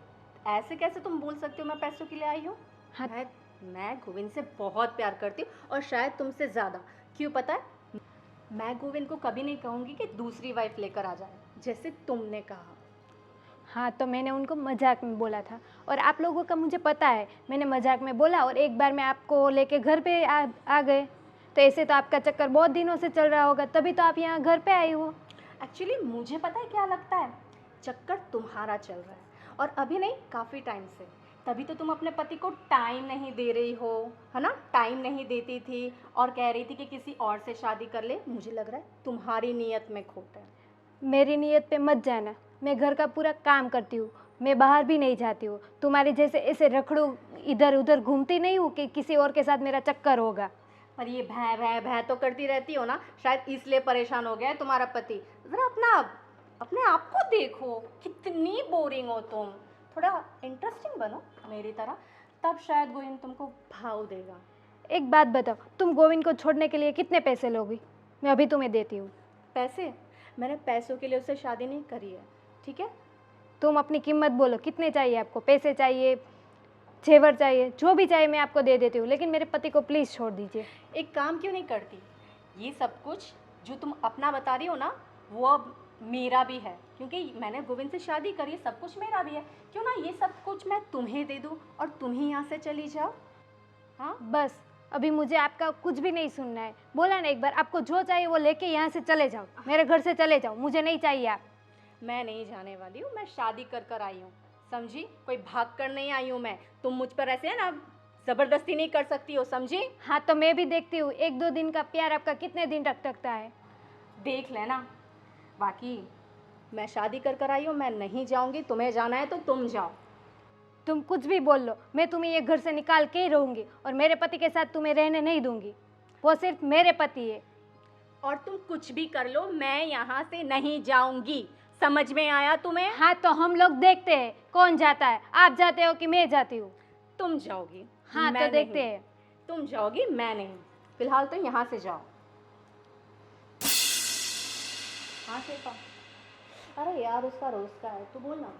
ऐसे कैसे तुम बोल सकती हो मैं पैसों के लिए आई हूँ? हाँ। मैं गोविंद से बहुत प्यार करती हूँ, और शायद तुमसे ज़्यादा। क्यों पता है? मैं गोविंद को कभी नहीं कहूँगी कि दूसरी वाइफ लेकर आ जाए, जैसे तुमने कहा। हाँ, तो मैंने उनको मजाक में बोला था, और आप लोगों का मुझे पता है, मैंने मजाक में बोला और एक बार मैं आपको लेके घर पे आ गए। तो ऐसे तो आपका चक्कर बहुत दिनों से चल रहा होगा, तभी तो आप यहाँ घर पे आई हो। एक्चुअली मुझे पता है क्या लगता है, चक्कर तुम्हारा चल रहा है, और अभी नहीं, काफ़ी टाइम से। तभी तो तुम अपने पति को टाइम नहीं दे रही हो, है ना? टाइम नहीं देती थी और कह रही थी कि किसी और से शादी कर ले। मुझे लग रहा है तुम्हारी नीयत में खोट है। मेरी नीयत पे मत जाना, मैं घर का पूरा काम करती हूँ, मैं बाहर भी नहीं जाती हूँ। तुम्हारे जैसे ऐसे रखड़ू इधर उधर घूमती नहीं हूँ कि किसी और के साथ मेरा चक्कर होगा। पर ये भै भै भै तो करती रहती हो ना, शायद इसलिए परेशान हो गया है तुम्हारा पति। ज़रा अपने आप को देखो, कितनी बोरिंग हो तुम। थोड़ा इंटरेस्टिंग बनो मेरी तरह, तब शायद गोविंद तुमको भाव देगा। एक बात बताओ, तुम गोविंद को छोड़ने के लिए कितने पैसे लोगी? मैं अभी तुम्हें देती हूँ। पैसे? मैंने पैसों के लिए उससे शादी नहीं करी है, ठीक है? तुम अपनी कीमत बोलो, कितने चाहिए आपको? पैसे चाहिए, जेवर चाहिए, जो भी चाहिए मैं आपको दे देती हूँ, लेकिन मेरे पति को प्लीज़ छोड़ दीजिए। एक काम क्यों नहीं करती? ये सब कुछ जो तुम अपना बता रही हो ना, वो अब मेरा भी है, क्योंकि मैंने गोविंद से शादी करी है, सब कुछ मेरा भी है। क्यों ना ये सब कुछ मैं तुम्हें दे दूँ और तुम ही यहाँ से चली जाओ। हाँ बस अभी मुझे आपका कुछ भी नहीं सुनना है। बोला ना एक बार, आपको जो चाहिए वो लेके यहाँ से चले जाओ, मेरे घर से चले जाओ, मुझे नहीं चाहिए आप। मैं नहीं जाने वाली हूँ, मैं शादी कर कर आई हूँ, समझी? कोई भाग कर नहीं आई हूँ मैं। तुम मुझ पर ऐसे है ना ज़बरदस्ती नहीं कर सकती हो, समझी? हाँ तो मैं भी देखती हूँ 1-2 दिन का प्यार आपका कितने दिन तक टकता है। देख लेना। बाकी मैं शादी कर कर आई हूँ, मैं नहीं जाऊँगी। तुम्हें जाना है तो तुम जाओ। तुम कुछ भी बोल लो, मैं तुम्हें ये घर से निकाल के ही रहूँगी और मेरे पति के साथ तुम्हें रहने नहीं दूंगी। वो सिर्फ मेरे पति है। और तुम कुछ भी कर लो, मैं यहाँ से नहीं जाऊँगी। समझ में आया तुम्हें? हाँ तो हम लोग देखते हैं कौन जाता है, आप जाते हो कि मैं जाती हूँ। तुम जाओगी। हाँ मैं तो देखते नहीं। हैं। तुम जाओगी, मैं नहीं। फिलहाल तो यहाँ से जाओ। हाँ शिल्पा। अरे यार उसका रोज का है, तू बोल ना।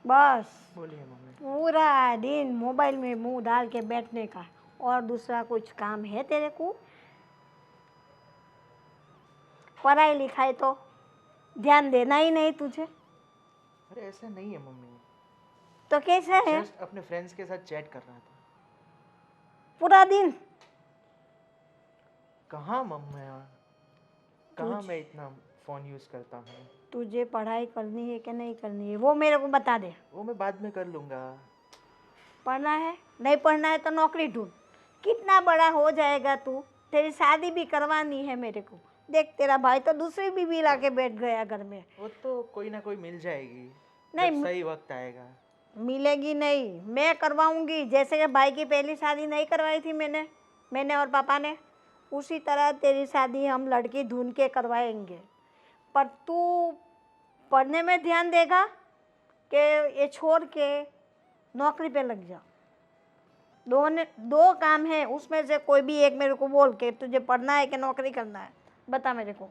बस बोलिए मम्मी। पूरा दिन मोबाइल में मुंह डाल के बैठने का, और दूसरा कुछ काम है तेरे को? पढ़ाई लिखाई तो ध्यान देना ही नहीं तुझे। अरे ऐसा नहीं है मम्मी, तो कैसा है? जस्ट अपने फ्रेंड्स के साथ चैट कर रहा था। पूरा दिन कहाँ मम्मी, कहाँ मैं इतना फ़ोन यूज़ करता हूँ। तुझे पढ़ाई करनी है कि नहीं करनी है वो मेरे को बता दे। वो मैं बाद में कर लूँगा। पढ़ना है, नहीं पढ़ना है तो नौकरी ढूंढ। कितना बड़ा हो जाएगा तू, तेरी शादी भी करवानी है मेरे को। देख तेरा भाई तो दूसरी बीवी ला के बैठ गया घर में। वो तो कोई ना कोई मिल जाएगी, नहीं, जब सही वक्त आएगा। मिलेगी नहीं, मैं करवाऊंगी। जैसे कि भाई की पहली शादी नहीं करवाई थी मैंने और पापा ने, उसी तरह तेरी शादी हम लड़की ढूंढ के करवाएंगे। पर तू पढ़ने में ध्यान देगा कि ये छोड़ के नौकरी पे लग जा। दो काम है, उसमें से कोई भी एक मेरे को बोल के तुझे पढ़ना है कि नौकरी करना है, बता मेरे को।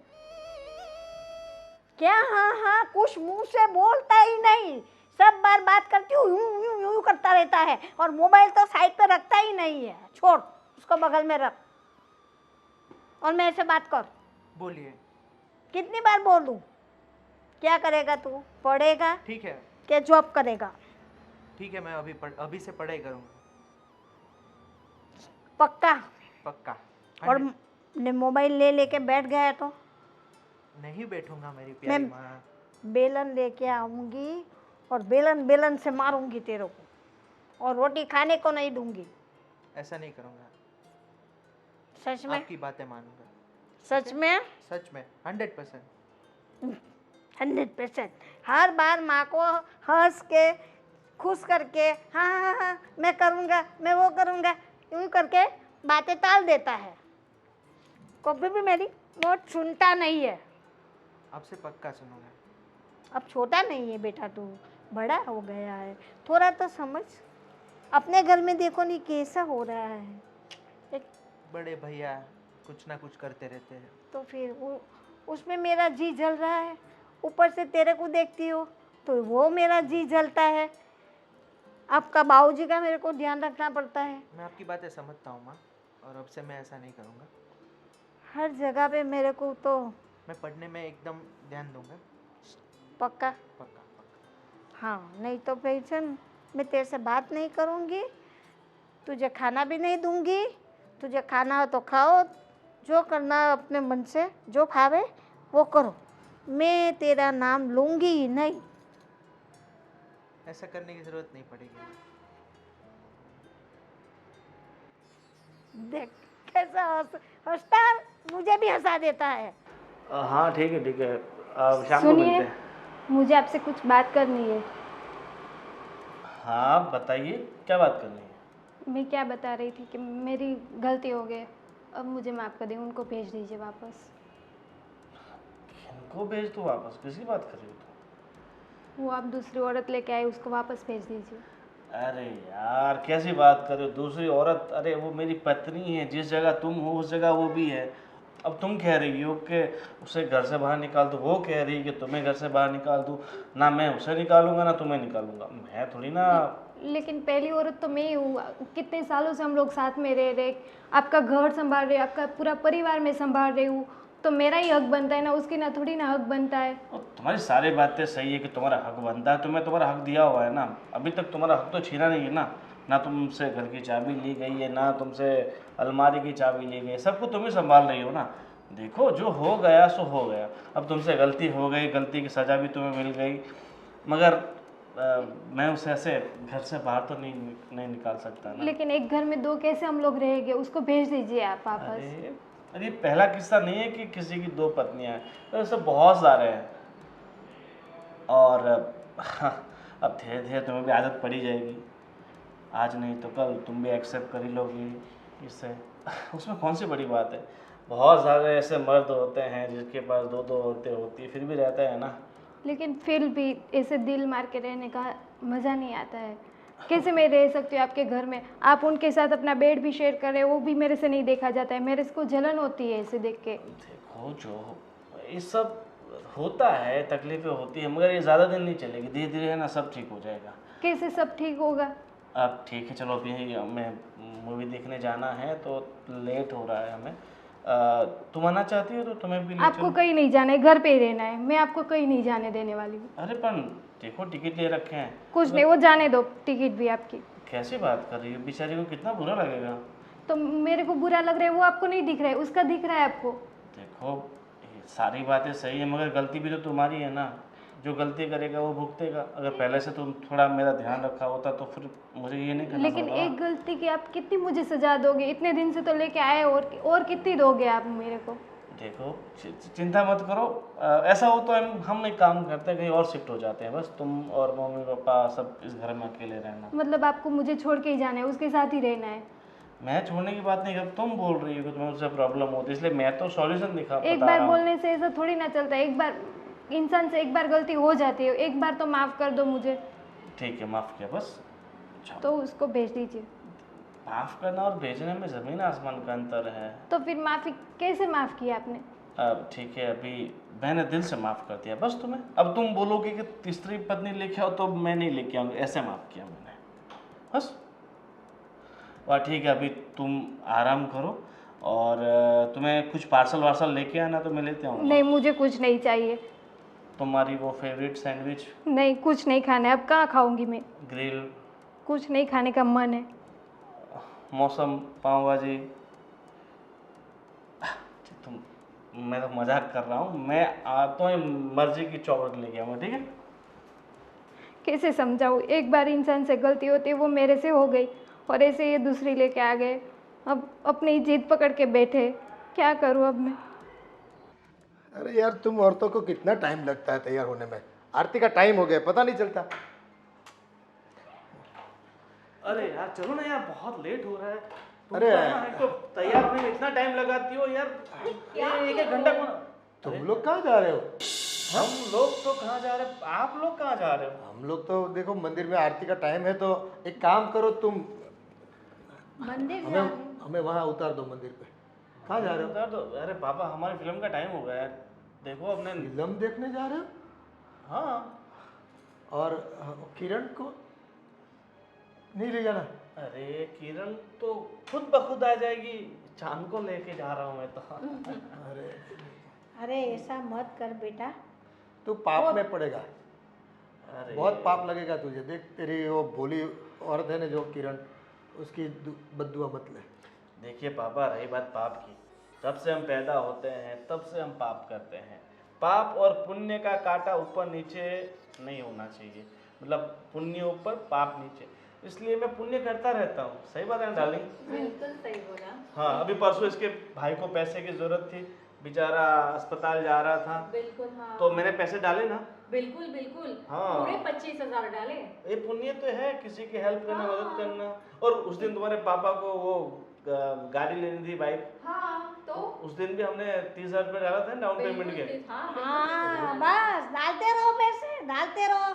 क्या हाँ हाँ कुछ मुंह से बोलता ही नहीं, सब बार बात करती हूँ यूं यूं यूं करता रहता है, और मोबाइल तो साइड पे रखता ही नहीं है। छोड़ उसको, बगल में रख और मेरे से बात कर। बोलिए। कितनी बार बोलूं? क्या करेगा तू? पढ़ेगा ठीक है, कि जॉब करेगा? ठीक है, मैं अभी से पढ़ाई करूँगा। पक्का? पक्का। और ने मोबाइल ले लेके बैठ गया तो नहीं बैठूंगा मेरी प्यारी मैं माँ। बेलन लेके आऊंगी और बेलन से मारूंगी तेरे को, और रोटी खाने को नहीं दूंगी। ऐसा नहीं करूँगा, सच में? आपकी बातें मानूंगा। सच में? सच में 100%। 100%। हर बार माँ को हंस के खुश करके हाँ हाँ हाँ मैं करूँगा, मैं वो करूँगा, यूँ करके बातें टाल देता है। कभी भी मेरी बात सुनता नहीं है। आपसे पक्का सुनूंगा। अब छोटा नहीं है बेटा, तू बड़ा हो गया है, थोड़ा तो समझ। अपने घर में देखो नहीं कैसा हो रहा है। एक बड़े भैया कुछ ना कुछ करते रहते हैं। तो फिर उसमें मेरा जी जल रहा है, ऊपर से तेरे को देखती हो तो वो मेरा जी जलता है। आपका बाबूजी का मेरे को ध्यान रखना पड़ता है। मैं आपकी बातें समझता हूँ माँ, और अब से मैं ऐसा नहीं करूँगा। हर जगह पे मेरे को तो मैं पढ़ने में एकदम ध्यान दूंगा। पक्का? पक्का पक्का। हाँ, नहीं तो पेंशन मैं तेरे से बात नहीं करूँगी, तुझे खाना भी नहीं दूँगी। तुझे खाना हो तो खाओ, जो करना है अपने मन से जो खावे वो करो, मैं तेरा नाम लूँगी ही नहीं। ऐसा करने की ज़रूरत नहीं पड़ेगी। देख कैसा हंसता है, मुझे भी हंसा देता है। हाँ ठीक है ठीक है, अब शाम को मिलते सुनिए, हैं। मुझे आपसे कुछ बात करनी है। हाँ बताइए, क्या बात करनी है? मैं क्या बता रही थी कि मेरी गलती हो गई, अब मुझे माफ़ कर दें, उनको भेज दीजिए वापस। इनको भेज दो वापस? किसकी बात कर रही हो तुम? वो आप दूसरी औरत लेके आए, उसको वापस भेज दीजिए। अरे यार कैसी बात कर रहे हो? दूसरी औरत? अरे वो मेरी पत्नी है, जिस जगह तुम हो उस जगह वो भी है। अब तुम कह रही हो कि उसे घर से बाहर निकाल दो, वो कह रही है कि तुम्हें घर से बाहर निकाल दूँ। ना मैं उसे निकालूंगा ना तुम्हें निकालूंगा, मैं थोड़ी ना। लेकिन पहली औरत तो मैं ही हूँ। कितने सालों से हम लोग साथ में रह रहे, आपका घर संभाल रहे, आपका पूरा परिवार में संभाल रही हूँ, तो मेरा ही हक बनता है ना, उसकी ना थोड़ी ना हक बनता है। और तुम्हारी सारी बातें सही है कि तुम्हारा हक बनता है, तुम्हें तुम्हारा हक दिया हुआ है ना। अभी तक तुम्हारा हक तो छीना नहीं है ना। ना तुमसे घर की चाबी ली गई है, ना तुमसे अलमारी की चाबी ली गई है, सबको तुम ही संभाल रही हो ना। देखो जो हो गया सो हो गया, अब तुमसे गलती हो गई, गलती की सज़ा भी तुम्हें मिल गई, मगर मैं उसे ऐसे घर से बाहर तो नहीं निकाल सकता ना। लेकिन एक घर में दो कैसे हम लोग रहेंगे? उसको भेज दीजिए आप वापस। अरे पहला किस्सा नहीं है कि किसी की दो पत्नियां हैं, तो ऐसे बहुत सारे हैं। और अब धीरे धीरे तुम्हें भी आदत पड़ी जाएगी, आज नहीं तो कल तुम भी एक्सेप्ट कर ही लोगी इससे। उसमें कौन सी बड़ी बात है। बहुत सारे ऐसे मर्द होते हैं जिसके पास दो दो औरतें होती है, फिर भी रहता है ना। लेकिन फिर भी ऐसे दिल मार के रहने का मज़ा नहीं आता है। कैसे मैं रह सकती हूँ आपके घर में? आप उनके साथ अपना बेड भी शेयर कर रहे हो, वो भी मेरे से नहीं देखा जाता है, मेरे को जलन होती है ऐसे देख के। देखो जो ये सब होता है, तकलीफें होती है, मगर ये ज़्यादा दिन नहीं चलेगी, धीरे धीरे है ना सब ठीक हो जाएगा। कैसे सब ठीक होगा? अब ठीक है चलो, अभी हमें मूवी देखने जाना है तो लेट हो रहा है हमें। तुम आना चाहती हो तो तुम्हें भी ले आपको चलो। कहीं नहीं जाना है, घर पे ही रहना है। मैं आपको कहीं नहीं जाने देने वाली हूँ। अरे पर देखो टिकट ले रखे हैं। कुछ नहीं, वो जाने दो, टिकट भी आपकी। कैसी बात कर रही हो, बेचारी को कितना बुरा लगेगा। तो मेरे को बुरा लग रहा है, वो आपको नहीं दिख रहा है, उसका दिख रहा है आपको। देखो ये सारी बातें सही है, मगर गलती भी तो तुम्हारी है ना। जो गलती करेगा वो भुगतेगा। अगर पहले से तुम थोड़ा मेरा ध्यान रखा होता तो फिर मुझे ये नहीं करना लेकिन पड़ता। एक गलती की आप कितनी मुझे सजा दोगे? इतने दिन से तो लेके आए, और कितनी दोगे आप मेरे को? देखो चिंता मत करो, ऐसा हो तो हम एक काम करते हैं, कहीं और शिफ्ट हो जाते हैं। बस तुम और मम्मी पापा सब इस घर में अकेले रहना। मतलब आपको मुझे छोड़ के ही जाना है, उसके साथ ही रहना है? मैं छोड़ने की बात नहीं कर, तुम बोल रही हो कि तुम्हें उससे प्रॉब्लम होती है, इसलिए मैं तो सॉल्यूशन एक बार बोलने से ऐसा थोड़ी ना चलता है। एक बार इंसान से एक बार गलती हो जाती है, एक बार तो माफ़ कर दो मुझे। ठीक है माफ़ किया बस। तो उसको भेज दीजिए। माफ़ करना और भेजने में ज़मीन आसमान का अंतर है। तो फिर माफ़ी कैसे माफ़ किया आपने? अब ठीक है, अभी मैंने दिल से माफ़ कर दिया बस तुम्हें। अब तुम बोलोगे कि तीसरी पत्नी लेके आओ तो मैं नहीं लेके आऊँगी, ऐसे माफ़ किया मैंने बस। वाह ठीक है, अभी तुम आराम करो और तुम्हें कुछ पार्सल वार्सल लेके आना तो मैं लेते आऊँगा। नहीं, मुझे कुछ नहीं चाहिए। तुम्हारी वो फेवरेट सैंडविच? नहीं, कुछ नहीं खाना है। अब कहाँ खाऊंगी मैं? ग्रिल? कुछ नहीं खाने का मन है। मौसम पाव भाजी? तुम, मैं तो मजाक कर रहा हूँ। मैं तुम्हें मर्जी की चॉकलेट लेके आऊँगा, ठीक है? कैसे समझाऊँ? एक बार इंसान से गलती होती है, वो मेरे से हो गई, और ऐसे ये दूसरी लेके आ गए। अब अपनी जिद पकड़ के बैठे, क्या करूँ अब मैं? अरे यार तुम औरतों को कितना टाइम लगता है तैयार होने में। आरती का टाइम हो गया, पता नहीं चलता। अरे यार चलो ना यार, बहुत लेट हो रहा है। तुम अरे तो ना हमको तैयार होने में इतना टाइम लगाती हो यार, एक एक घंटा कौन। तुम लोग कहाँ जा रहे हो? हम लोग तो कहाँ जा रहे हैं, आप लोग कहाँ जा रहे हो? हम लोग तो देखो मंदिर में आरती का टाइम है, तो एक काम करो तुम, मंदिर हमें वहाँ उतार दो मंदिर पे। कहाँ जा रहे हो? उतार दो। अरे पापा हमारी फिल्म का टाइम हो गया है, देखो अपने। फिल्म देखने जा रहे हो? हाँ। और किरण को नहीं ले जाना? अरे किरण तो खुद ब खुद आ जाएगी, चांद को लेके जा रहा हूँ मैं तो। अरे अरे ऐसा मत कर बेटा। तू पाप में पड़ेगा, अरे बहुत पाप लगेगा तुझे। देख तेरी वो भोली औरत है ना जो किरण, उसकी बद्दुआ मत ले। देखिए पापा, रही बात पाप की, जब से हम पैदा होते हैं तब से हम पाप करते हैं। पाप और पुण्य का कांटा ऊपर नीचे नहीं होना चाहिए, मतलब पुण्य ऊपर पाप नीचे, इसलिए मैं पुण्य करता रहता हूँ। सही बात है ना डार्लिंग? बिल्कुल सही बोला। हाँ, अभी परसों इसके भाई को पैसे की जरूरत थी, बेचारा अस्पताल जा रहा था, बिल्कुल हाँ। तो मैंने पैसे डाले ना। बिल्कुल बिल्कुल। हाँ। पूरे 25,000 डाले। ये पुण्य तो है, किसी की हेल्प करना, मदद करना। और उस दिन तुम्हारे पापा को वो गाड़ी लेनी थी, बाइक। हाँ तो उस दिन भी हमने 30,000 रुपये डाला था डाउन पेमेंट के। हाँ हाँ बस डालते रहो पैसे, डालते रहो।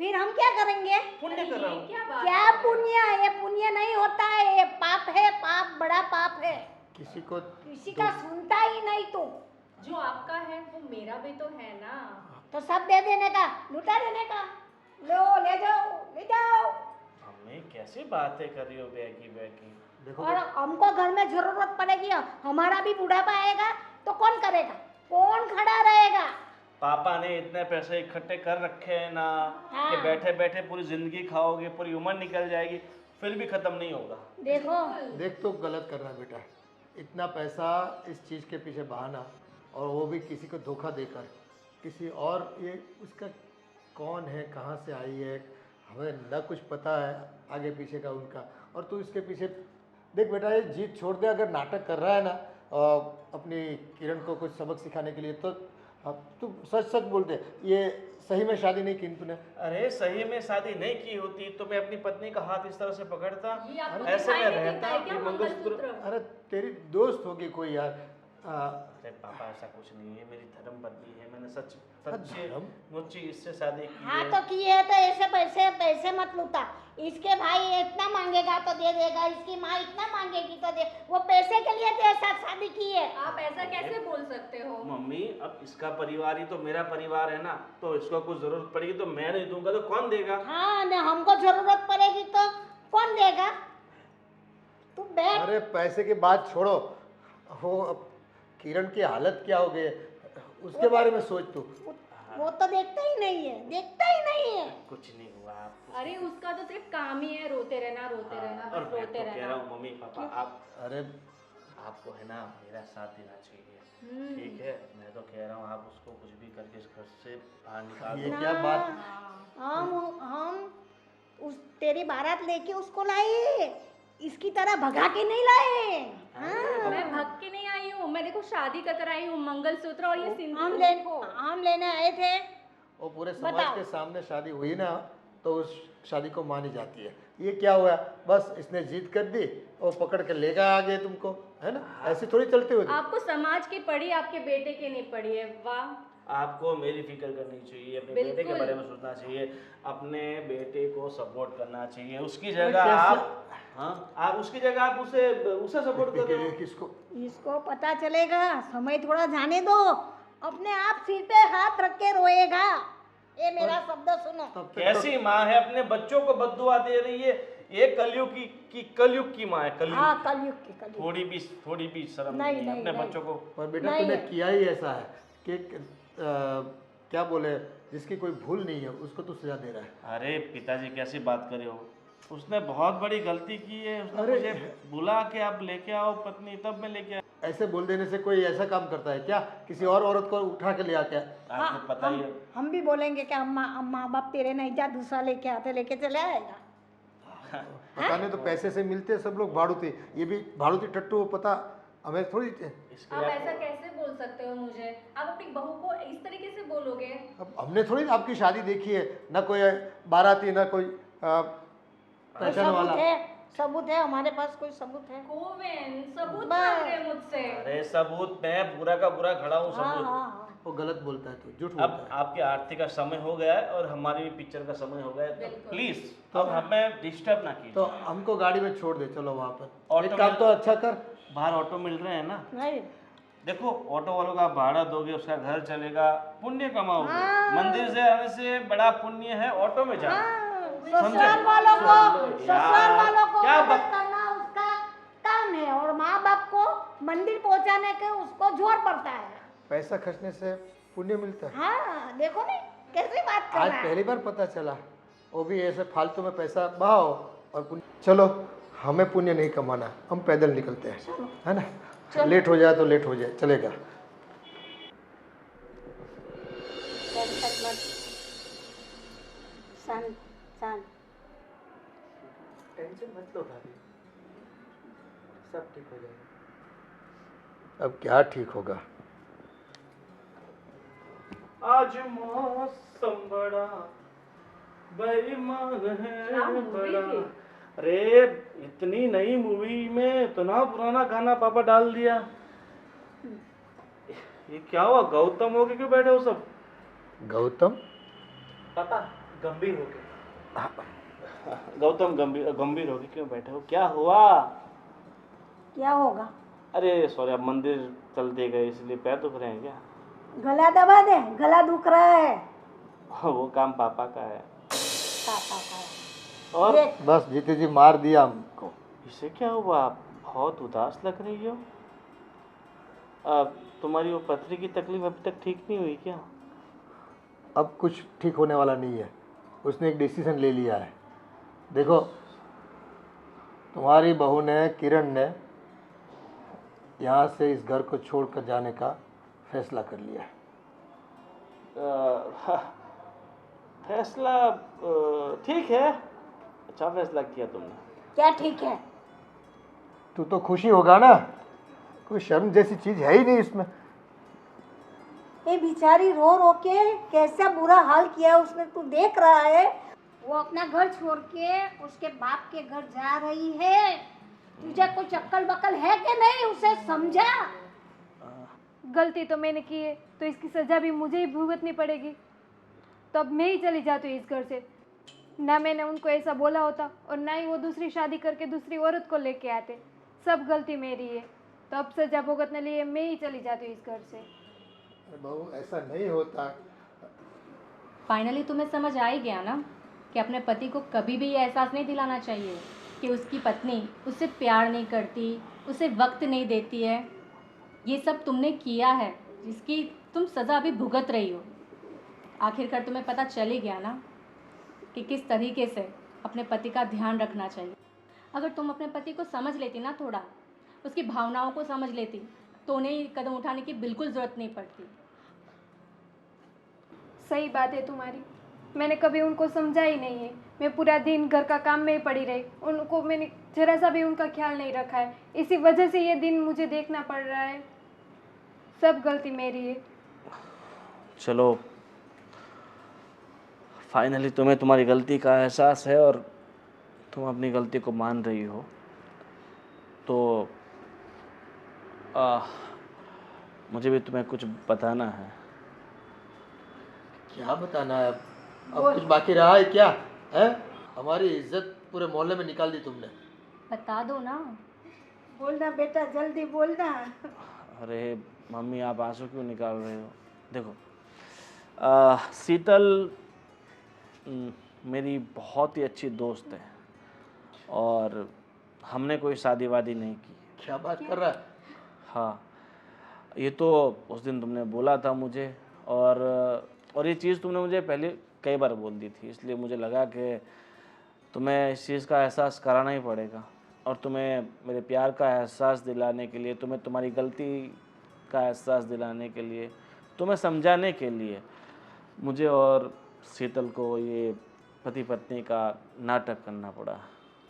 फिर हम क्या करेंगे? पुण्य कर रहा हूँ। क्या बात क्या पुण्य? ये पुण्य नहीं होता है, ये पाप है, पाप बड़ा पाप है। किसी को किसी का सुनता ही नहीं तू। जो आपका है वो मेरा भी तो है ना। तो सब दे देने का, लुटा देने का। लो ले जाओ, ले जाओ। मम्मी कैसी बातें कर रही हो बैगी बैगी। देखो और हमको घर में जरूरत पड़ेगी, हमारा भी बुढ़ापा आएगा तो कौन करेगा, कौन खड़ा रहेगा। पापा ने इतने पैसे इकट्ठे कर रखे हैं ना हाँ। कि बैठे बैठे पूरी जिंदगी खाओगे, पूरी उम्र निकल जाएगी, फिर भी खत्म नहीं होगा। देखो देख तो गलत कर रहा है बेटा, इतना पैसा इस चीज़ के पीछे बहाना, और वो भी किसी को धोखा देकर, किसी और, ये उसका कौन है, कहाँ से आई है, हमें न कुछ पता है आगे पीछे का उनका, और तू इसके पीछे देख बेटा, ये जीत छोड़ दे। अगर नाटक कर रहा है ना अपनी किरण को कुछ सबक सिखाने के लिए, तो अब तू सच सच बोल दे, ये सही में शादी नहीं की तूने? अरे सही में शादी नहीं की होती तो मैं अपनी पत्नी का हाथ इस तरह से पकड़ता, ये आपको ऐसे दिखाई में नहीं रहता, देता है क्या ये मंगलसूत्र। मंगलसूत्र? अरे तेरी दोस्त होगी कोई यार। अरे पापा ऐसा कुछ नहीं है, मेरी धर्म पत्नी है, मैंने सच्ची धर्म? मुच्ची इससे शादी की हाँ है। तो किए है तो ऐसे पैसे पैसे मत लूटा। इसके भाई इतना मांगेगा तो दे देगा, इसकी माँ इतना मांगेगी तो दे, वो पैसे के लिए तेरे साथ शादी की है। आप ऐसा कैसे बोल सकते हो? मम्मी अब इसका परिवार ही तो मेरा परिवार है ना, तो इसको कुछ जरूरत पड़ेगी तो मैं नहीं दूंगा तो कौन देगा? हाँ न हमको जरूरत पड़ेगी तो कौन देगा? तू बैठ। अरे पैसे की बात छोड़ो, वो अब किरण की हालत क्या हो गई है, उसके बारे में सोच तू। वो तो देखता ही नहीं है, देखता ही नहीं है। कुछ नहीं हुआ आप। अरे उसका तो सिर्फ काम ही है रोते रहना, रोते रहना, और बस मैं रोते तो कह रहा रहना। हूँ मम्मी पापा, आप अरे आपको है ना मेरा साथ देना चाहिए, ठीक है? मैं तो कह रहा हूँ आप उसको कुछ भी करके इस घर से बाहर निकाल ये दो। क्या बात, हम उस तेरी बारात लेके उसको लाए, इसकी तरह भगा के नहीं लाए। हाँ मैं भग के नहीं आई हूँ, मैं देखो शादी कर आई हूँ, मंगलसूत्र और ये सिंदूर हम लेने आए थे। वो पूरे समाज बताओ। के सामने शादी हुई ना तो उस शादी को मानी जाती है। ये क्या हुआ, बस इसने जीत कर दी और पकड़ के लेगा आगे तुमको, है ना? ऐसे थोड़ी चलते हुए। आपको समाज की पड़ी, आपके बेटे की नहीं पड़ी है। वाह, आपको मेरी फिक्र करनी चाहिए, अपने बेटे के बिल्कुल। बारे में सोचना चाहिए, अपने बेटे को सपोर्ट करना चाहिए। उसकी अरे जगह कैसे? आप, हाँ आप उसकी जगह आप उसे सपोर्ट करो। किसको? इसको पता चलेगा, समय थोड़ा जाने दो, अपने आप सिर पे हाथ रख के रोएगा। ये मेरा शब्द सुनो। तब तक कैसी माँ है, अपने बच्चों को बद्दुआ दे रही है? ये कलयुग की माँ है, हाँ कलयुग। कलयुग की कलयुग। थोड़ी भी शर्म नहीं, नहीं है नहीं, अपने नहीं। बच्चों को। पर बेटा नहीं तूने है। किया ही ऐसा है कि क्या बोले, जिसकी कोई भूल नहीं है उसको तू सजा दे रहा है। अरे पिताजी कैसी बात कर रहे हो, उसने बहुत बड़ी गलती की है। उसने अरे। मुझे बुला के आप लेके आओ पत्नी, तब मैं लेके आया। ऐसे बोल देने से कोई ऐसा काम करता है क्या, किसी और औरत को उठा के ले आते हैं? आपको पता ही है। हम भी बोलेंगे कि माँ बाप तेरे नहीं, जा दूसरा लेके आते, लेके चले आएगा। पता नहीं, तो पैसे से मिलते हैं सब लोग भाड़ूती, ये भी भाड़ूती टट्टू, पता हमें थोड़ी। इसके आप लिए ऐसा कैसे बोल सकते हो मुझे? आप अपनी बहू को इस तरीके से बोलोगे? अब हमने थोड़ी आपकी शादी देखी है, ना कोई बाराती ना कोई पहचान वाला। सबूत है हमारे पास, कोई सबूत है? गोविंद सबूत बस। मांग रहे हैं मुझसे। अरे सबूत, मैं बुरा का बुरा खड़ा हूँ, हाँ सबूत। हाँ। वो गलत बोलता है, तू झूठ अब बोलता है। आपके आरती का समय हो गया है और हमारी भी पिक्चर का समय हो गया है, तो बिल्कुल। प्लीज अब हमें डिस्टर्ब ना कीजिए। तो हमको गाड़ी में छोड़ दे, चलो वहाँ पर। ऑटो एक काम में- तो अच्छा कर, बाहर ऑटो मिल रहे हैं ना, नहीं देखो ऑटो वालों का भाड़ा दोगे, उसका घर चलेगा, पुण्य कमाओगे। हाँ। मंदिर से आने से बड़ा पुण्य है ऑटो में जाना। ससुराल वालों को, ससुराल वालों को क्या मदद बात- करना उसका काम है, और माँ बाप को मंदिर पहुँचाने के उसको जोर पड़ता है। पैसा खर्चने से पुण्य मिलता है। हाँ देखो नहीं कैसी बात कर आज रहा है। पहली बार पता चला, वो भी ऐसे फालतू में पैसा बहाओ और पुण्य। चलो हमें पुण्य नहीं कमाना, हम पैदल निकलते हैं, है ना? लेट हो जाए तो लेट हो जाए, चलेगा। शांत शांत। टेंशन मत लो भाभी, सब ठीक हो जाएगा। अब क्या ठीक होगा? आज मौसम बड़ा बेईमान क्या है मूवी बड़ा। थी? अरे इतनी नई मूवी में इतना पुराना गाना पापा डाल दिया। ये क्या हुआ, गौतम हो के क्यों बैठे हो सब? गौतम? पापा गंभीर हो के, गौतम गंभीर गंभीर हो के क्यों बैठे हो, क्या हुआ? क्या होगा? अरे सॉरी, अब मंदिर चलते गए इसलिए पैर दुख रहे हैं क्या? गला दबा दे, गला दुख रहा है। वो काम पापा का है। पापा का और ये बस जीते जी मार दिया हमको। इसे क्या हुआ? आप बहुत उदास लग रही हो। तुम्हारी वो पथरी की तकलीफ अभी तक ठीक नहीं हुई क्या? अब कुछ ठीक होने वाला नहीं है। उसने एक डिसीजन ले लिया है। देखो, तुम्हारी बहू ने, किरण ने यहाँ से इस घर को छोड़कर जाने का फैसला कर लिया है। फैसला ठीक है, अच्छा फैसला किया तुमने। क्या ठीक है? तू तो खुशी होगा ना, कोई शर्म जैसी चीज है ही नहीं इसमें। ये बेचारी रो रो के कैसा बुरा हाल किया है उसने, तू देख रहा है। वो अपना घर छोड़ के उसके बाप के घर जा रही है। तुझे कुछ अक्ल बकल है कि नहीं? उसे समझा। गलती तो मैंने की है तो इसकी सज़ा भी मुझे ही भुगतनी पड़ेगी। तो अब मैं ही चली जाती हूँ इस घर से। ना मैंने उनको ऐसा बोला होता और ना ही वो दूसरी शादी करके दूसरी औरत को लेके आते। सब गलती मेरी है, तो अब सज़ा भुगतने लिए मैं ही चली जाती हूँ इस घर से। बहू, ऐसा नहीं होता। फाइनली तुम्हें समझ आ ही गया ना कि अपने पति को कभी भी ये एहसास नहीं दिलाना चाहिए कि उसकी पत्नी उससे प्यार नहीं करती, उसे वक्त नहीं देती है। ये सब तुमने किया है जिसकी तुम सज़ा अभी भुगत रही हो। आखिरकार तुम्हें पता चल ही गया ना कि किस तरीके से अपने पति का ध्यान रखना चाहिए। अगर तुम अपने पति को समझ लेती ना, थोड़ा उसकी भावनाओं को समझ लेती, तो उन्हें कदम उठाने की बिल्कुल ज़रूरत नहीं पड़ती। सही बात है तुम्हारी, मैंने कभी उनको समझा ही नहीं है। मैं पूरा दिन घर का काम में ही पड़ी रही, उनको मैंने जरा सा भी उनका ख्याल नहीं रखा है। इसी वजह से ये दिन मुझे देखना पड़ रहा है। सब गलती मेरी है। चलो, फाइनली तुम्हें तुम्हारी गलती का एहसास है और तुम अपनी गलती को मान रही हो। तो मुझे भी तुम्हें कुछ बताना है। क्या बताना है अब कुछ बाकी रहा है क्या? है, हमारी इज्जत पूरे मोहल्ले में निकाल दी तुमने। बता दो ना। बोलना बेटा, जल्दी बोलना। अरे मम्मी, आप आंसू क्यों निकाल रहे हो? देखो, शीतल मेरी बहुत ही अच्छी दोस्त है और हमने कोई शादी वादी नहीं की। क्या बात कर रहा है? हाँ, ये तो उस दिन तुमने बोला था मुझे और ये चीज़ तुमने मुझे पहले कई बार बोल दी थी, इसलिए मुझे लगा कि तुम्हें इस चीज़ का एहसास कराना ही पड़ेगा। और तुम्हें मेरे प्यार का एहसास दिलाने के लिए, तुम्हें तुम्हारी गलती का एहसास दिलाने के लिए, तुम्हें समझाने के लिए मुझे और शीतल को ये पति पत्नी का नाटक करना पड़ा।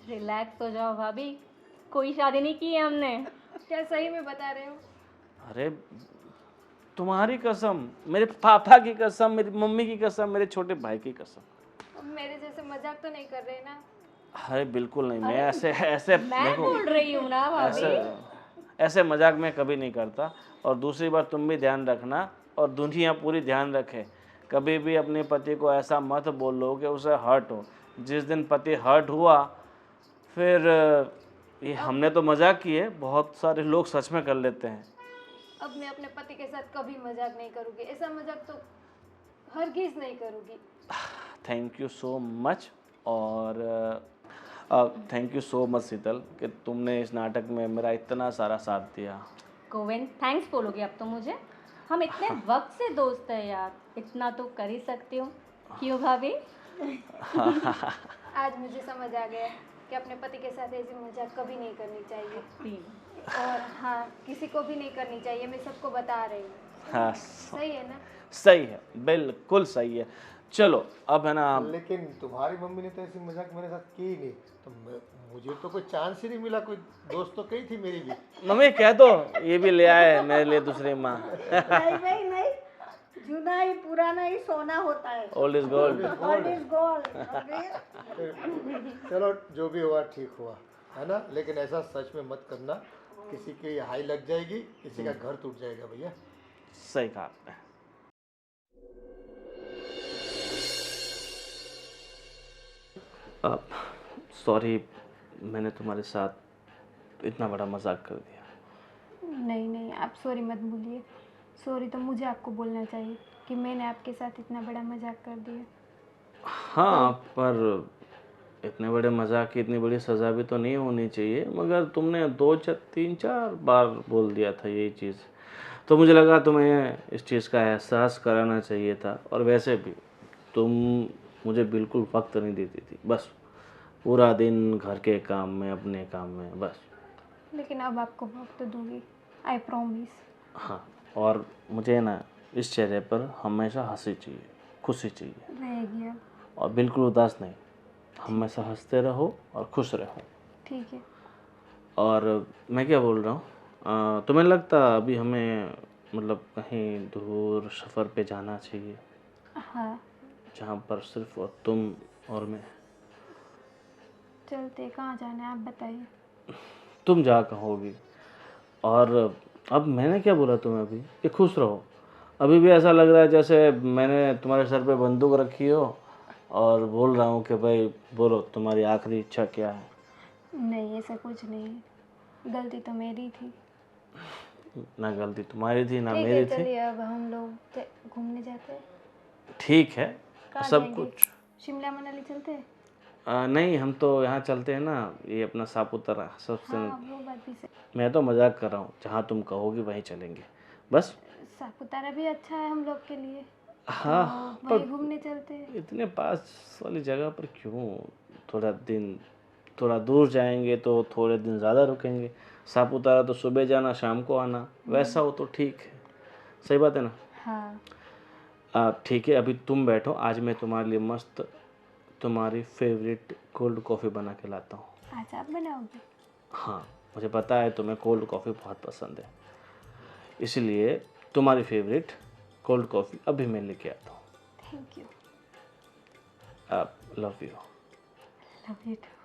रिलैक्स हो जाओ भाभी, कोई शादी नहीं की है हमने। क्या सही में बता रहे हो? अरे तुम्हारी कसम, मेरे पापा की कसम, मेरी मम्मी की कसम, मेरे छोटे भाई की कसम। अब मेरे जैसे मजाक तो नहीं कर रहे ना? अरे बिल्कुल नहीं, मैं ऐसे मैं देखो, बोल रही हूँ ना भाभी। ऐसे मजाक मैं कभी नहीं करता। और दूसरी बात, तुम भी ध्यान रखना और दुनिया पूरी ध्यान रखे, कभी भी अपने पति को ऐसा मत बोलो कि उसे हर्ट हो। जिस दिन पति हर्ट हुआ, फिर ये हमने तो मजाक की है, बहुत सारे लोग सच में कर लेते हैं। अब मैं अपने पति के साथ कभी मजाक नहीं करूँगी। ऐसा मजाक तो हरगिज़ नहीं करूँगी। Thank you so much. और थैंक यू सो मच शीतल कि तुमने इस नाटक में मेरा इतना सारा साथ दिया। गोविंद, थैंक्स बोलोगे अब तो मुझे? हम इतने वक्त से दोस्त हैं यार, इतना तो कर ही सकती हूँ। क्यों भाभी? आज मुझे समझ आ गया कि अपने पति के साथ ऐसी मजाक कभी नहीं करनी चाहिए। और हाँ, किसी को भी नहीं करनी चाहिए। मैं सबको बता रही हूँ। हाँ, सही है ना? सही है, बिल्कुल सही है। चलो अब है ना, लेकिन तुम्हारी मम्मी ने तो ऐसी मजाक मेरे साथ की ही नहीं, तो मुझे तो कोई चांस ही नहीं मिला। कोई दोस्त तो कही थी मेरी भी। मम्मी कह दो ये भी ले आए मेरे लिए दूसरी माँ। नहीं भाई नहीं, जूना ही पुराना ही सोना होता है। Old is gold. Gold is gold। चलो, जो भी हुआ ठीक हुआ, है ना? लेकिन ऐसा सच में मत करना, किसी की हाई लग जाएगी, किसी का घर टूट जाएगा भैया। सही कहा आपने। सॉरी, मैंने तुम्हारे साथ इतना बड़ा मजाक कर दिया। नहीं नहीं, आप सॉरी मत बोलिए। सॉरी तो मुझे आपको बोलना चाहिए कि मैंने आपके साथ इतना बड़ा मजाक कर दिया। हाँ, पर इतने बड़े मजाक की इतनी बड़ी सज़ा भी तो नहीं होनी चाहिए, मगर तुमने 2-3-4 बार बोल दिया था यही चीज़, तो मुझे लगा तुम्हें इस चीज़ का एहसास कराना चाहिए था। और वैसे भी तुम मुझे बिल्कुल वक्त नहीं देती थी, बस पूरा दिन घर के काम में, अपने काम में बस। लेकिन अब आपको वक्त दूंगी, आई प्रॉमिस। हाँ, और मुझे ना इस चेहरे पर हमेशा हंसी चाहिए, खुशी चाहिए, रहेगी अब। और बिल्कुल उदास नहीं। हमेशा हंसते रहो और खुश रहो। ठीक है। और मैं क्या बोल रहा हूँ, तुम्हें लगता अभी हमें मतलब कहीं दूर सफ़र पे जाना चाहिए, हाँ जहाँ पर सिर्फ और तुम और मैं? चलते, कहाँ जाना है आप बताइए। तुम जहाँ कहोगी। और अब मैंने क्या बोला तुम्हें अभी कि खुश रहो? अभी भी ऐसा लग रहा है जैसे मैंने तुम्हारे सर पे बंदूक रखी हो और बोल रहा हूँ कि भाई बोलो तुम्हारी आखिरी इच्छा क्या है। नहीं ऐसा कुछ नहीं है, गलती तो मेरी थी। ना गलती तुम्हारी थी ना ठीक है मेरी थी। चलिए, अब हम लोग घूमने जाते हैं। ठीक है, कहाँ सब जाएंगे? कुछ। शिमला मनाली चलते हैं? नहीं, हम तो यहाँ चलते हैं ना, ये अपना सापुतारा सबसे। हाँ वो बात भी सही। मैं तो मजाक कर रहा हूँ, जहाँ तुम कहोगी वहीं चलेंगे बस। सापुतारा भी अच्छा है हम लोग के लिए, हाँ, तो पर वहीं घूमने चलते हैं। इतने पास वाली जगह पर क्यों? थोड़ा दिन, थोड़ा दूर जाएंगे तो थोड़े दिन ज़्यादा रुकेंगे। सापुतारा तो सुबह जाना शाम को आना, वैसा हो तो ठीक है। सही बात है ना? हाँ ठीक है, अभी तुम बैठो, आज मैं तुम्हारे लिए मस्त तुम्हारी फेवरेट कोल्ड कॉफ़ी बना के लाता हूँ। आज आप बनाओगे? हाँ, मुझे पता है तुम्हें कोल्ड कॉफ़ी बहुत पसंद है, इसलिए तुम्हारी फेवरेट कोल्ड कॉफ़ी अभी मैं लेके आता हूँ। Thank you. आप love you. Love you to.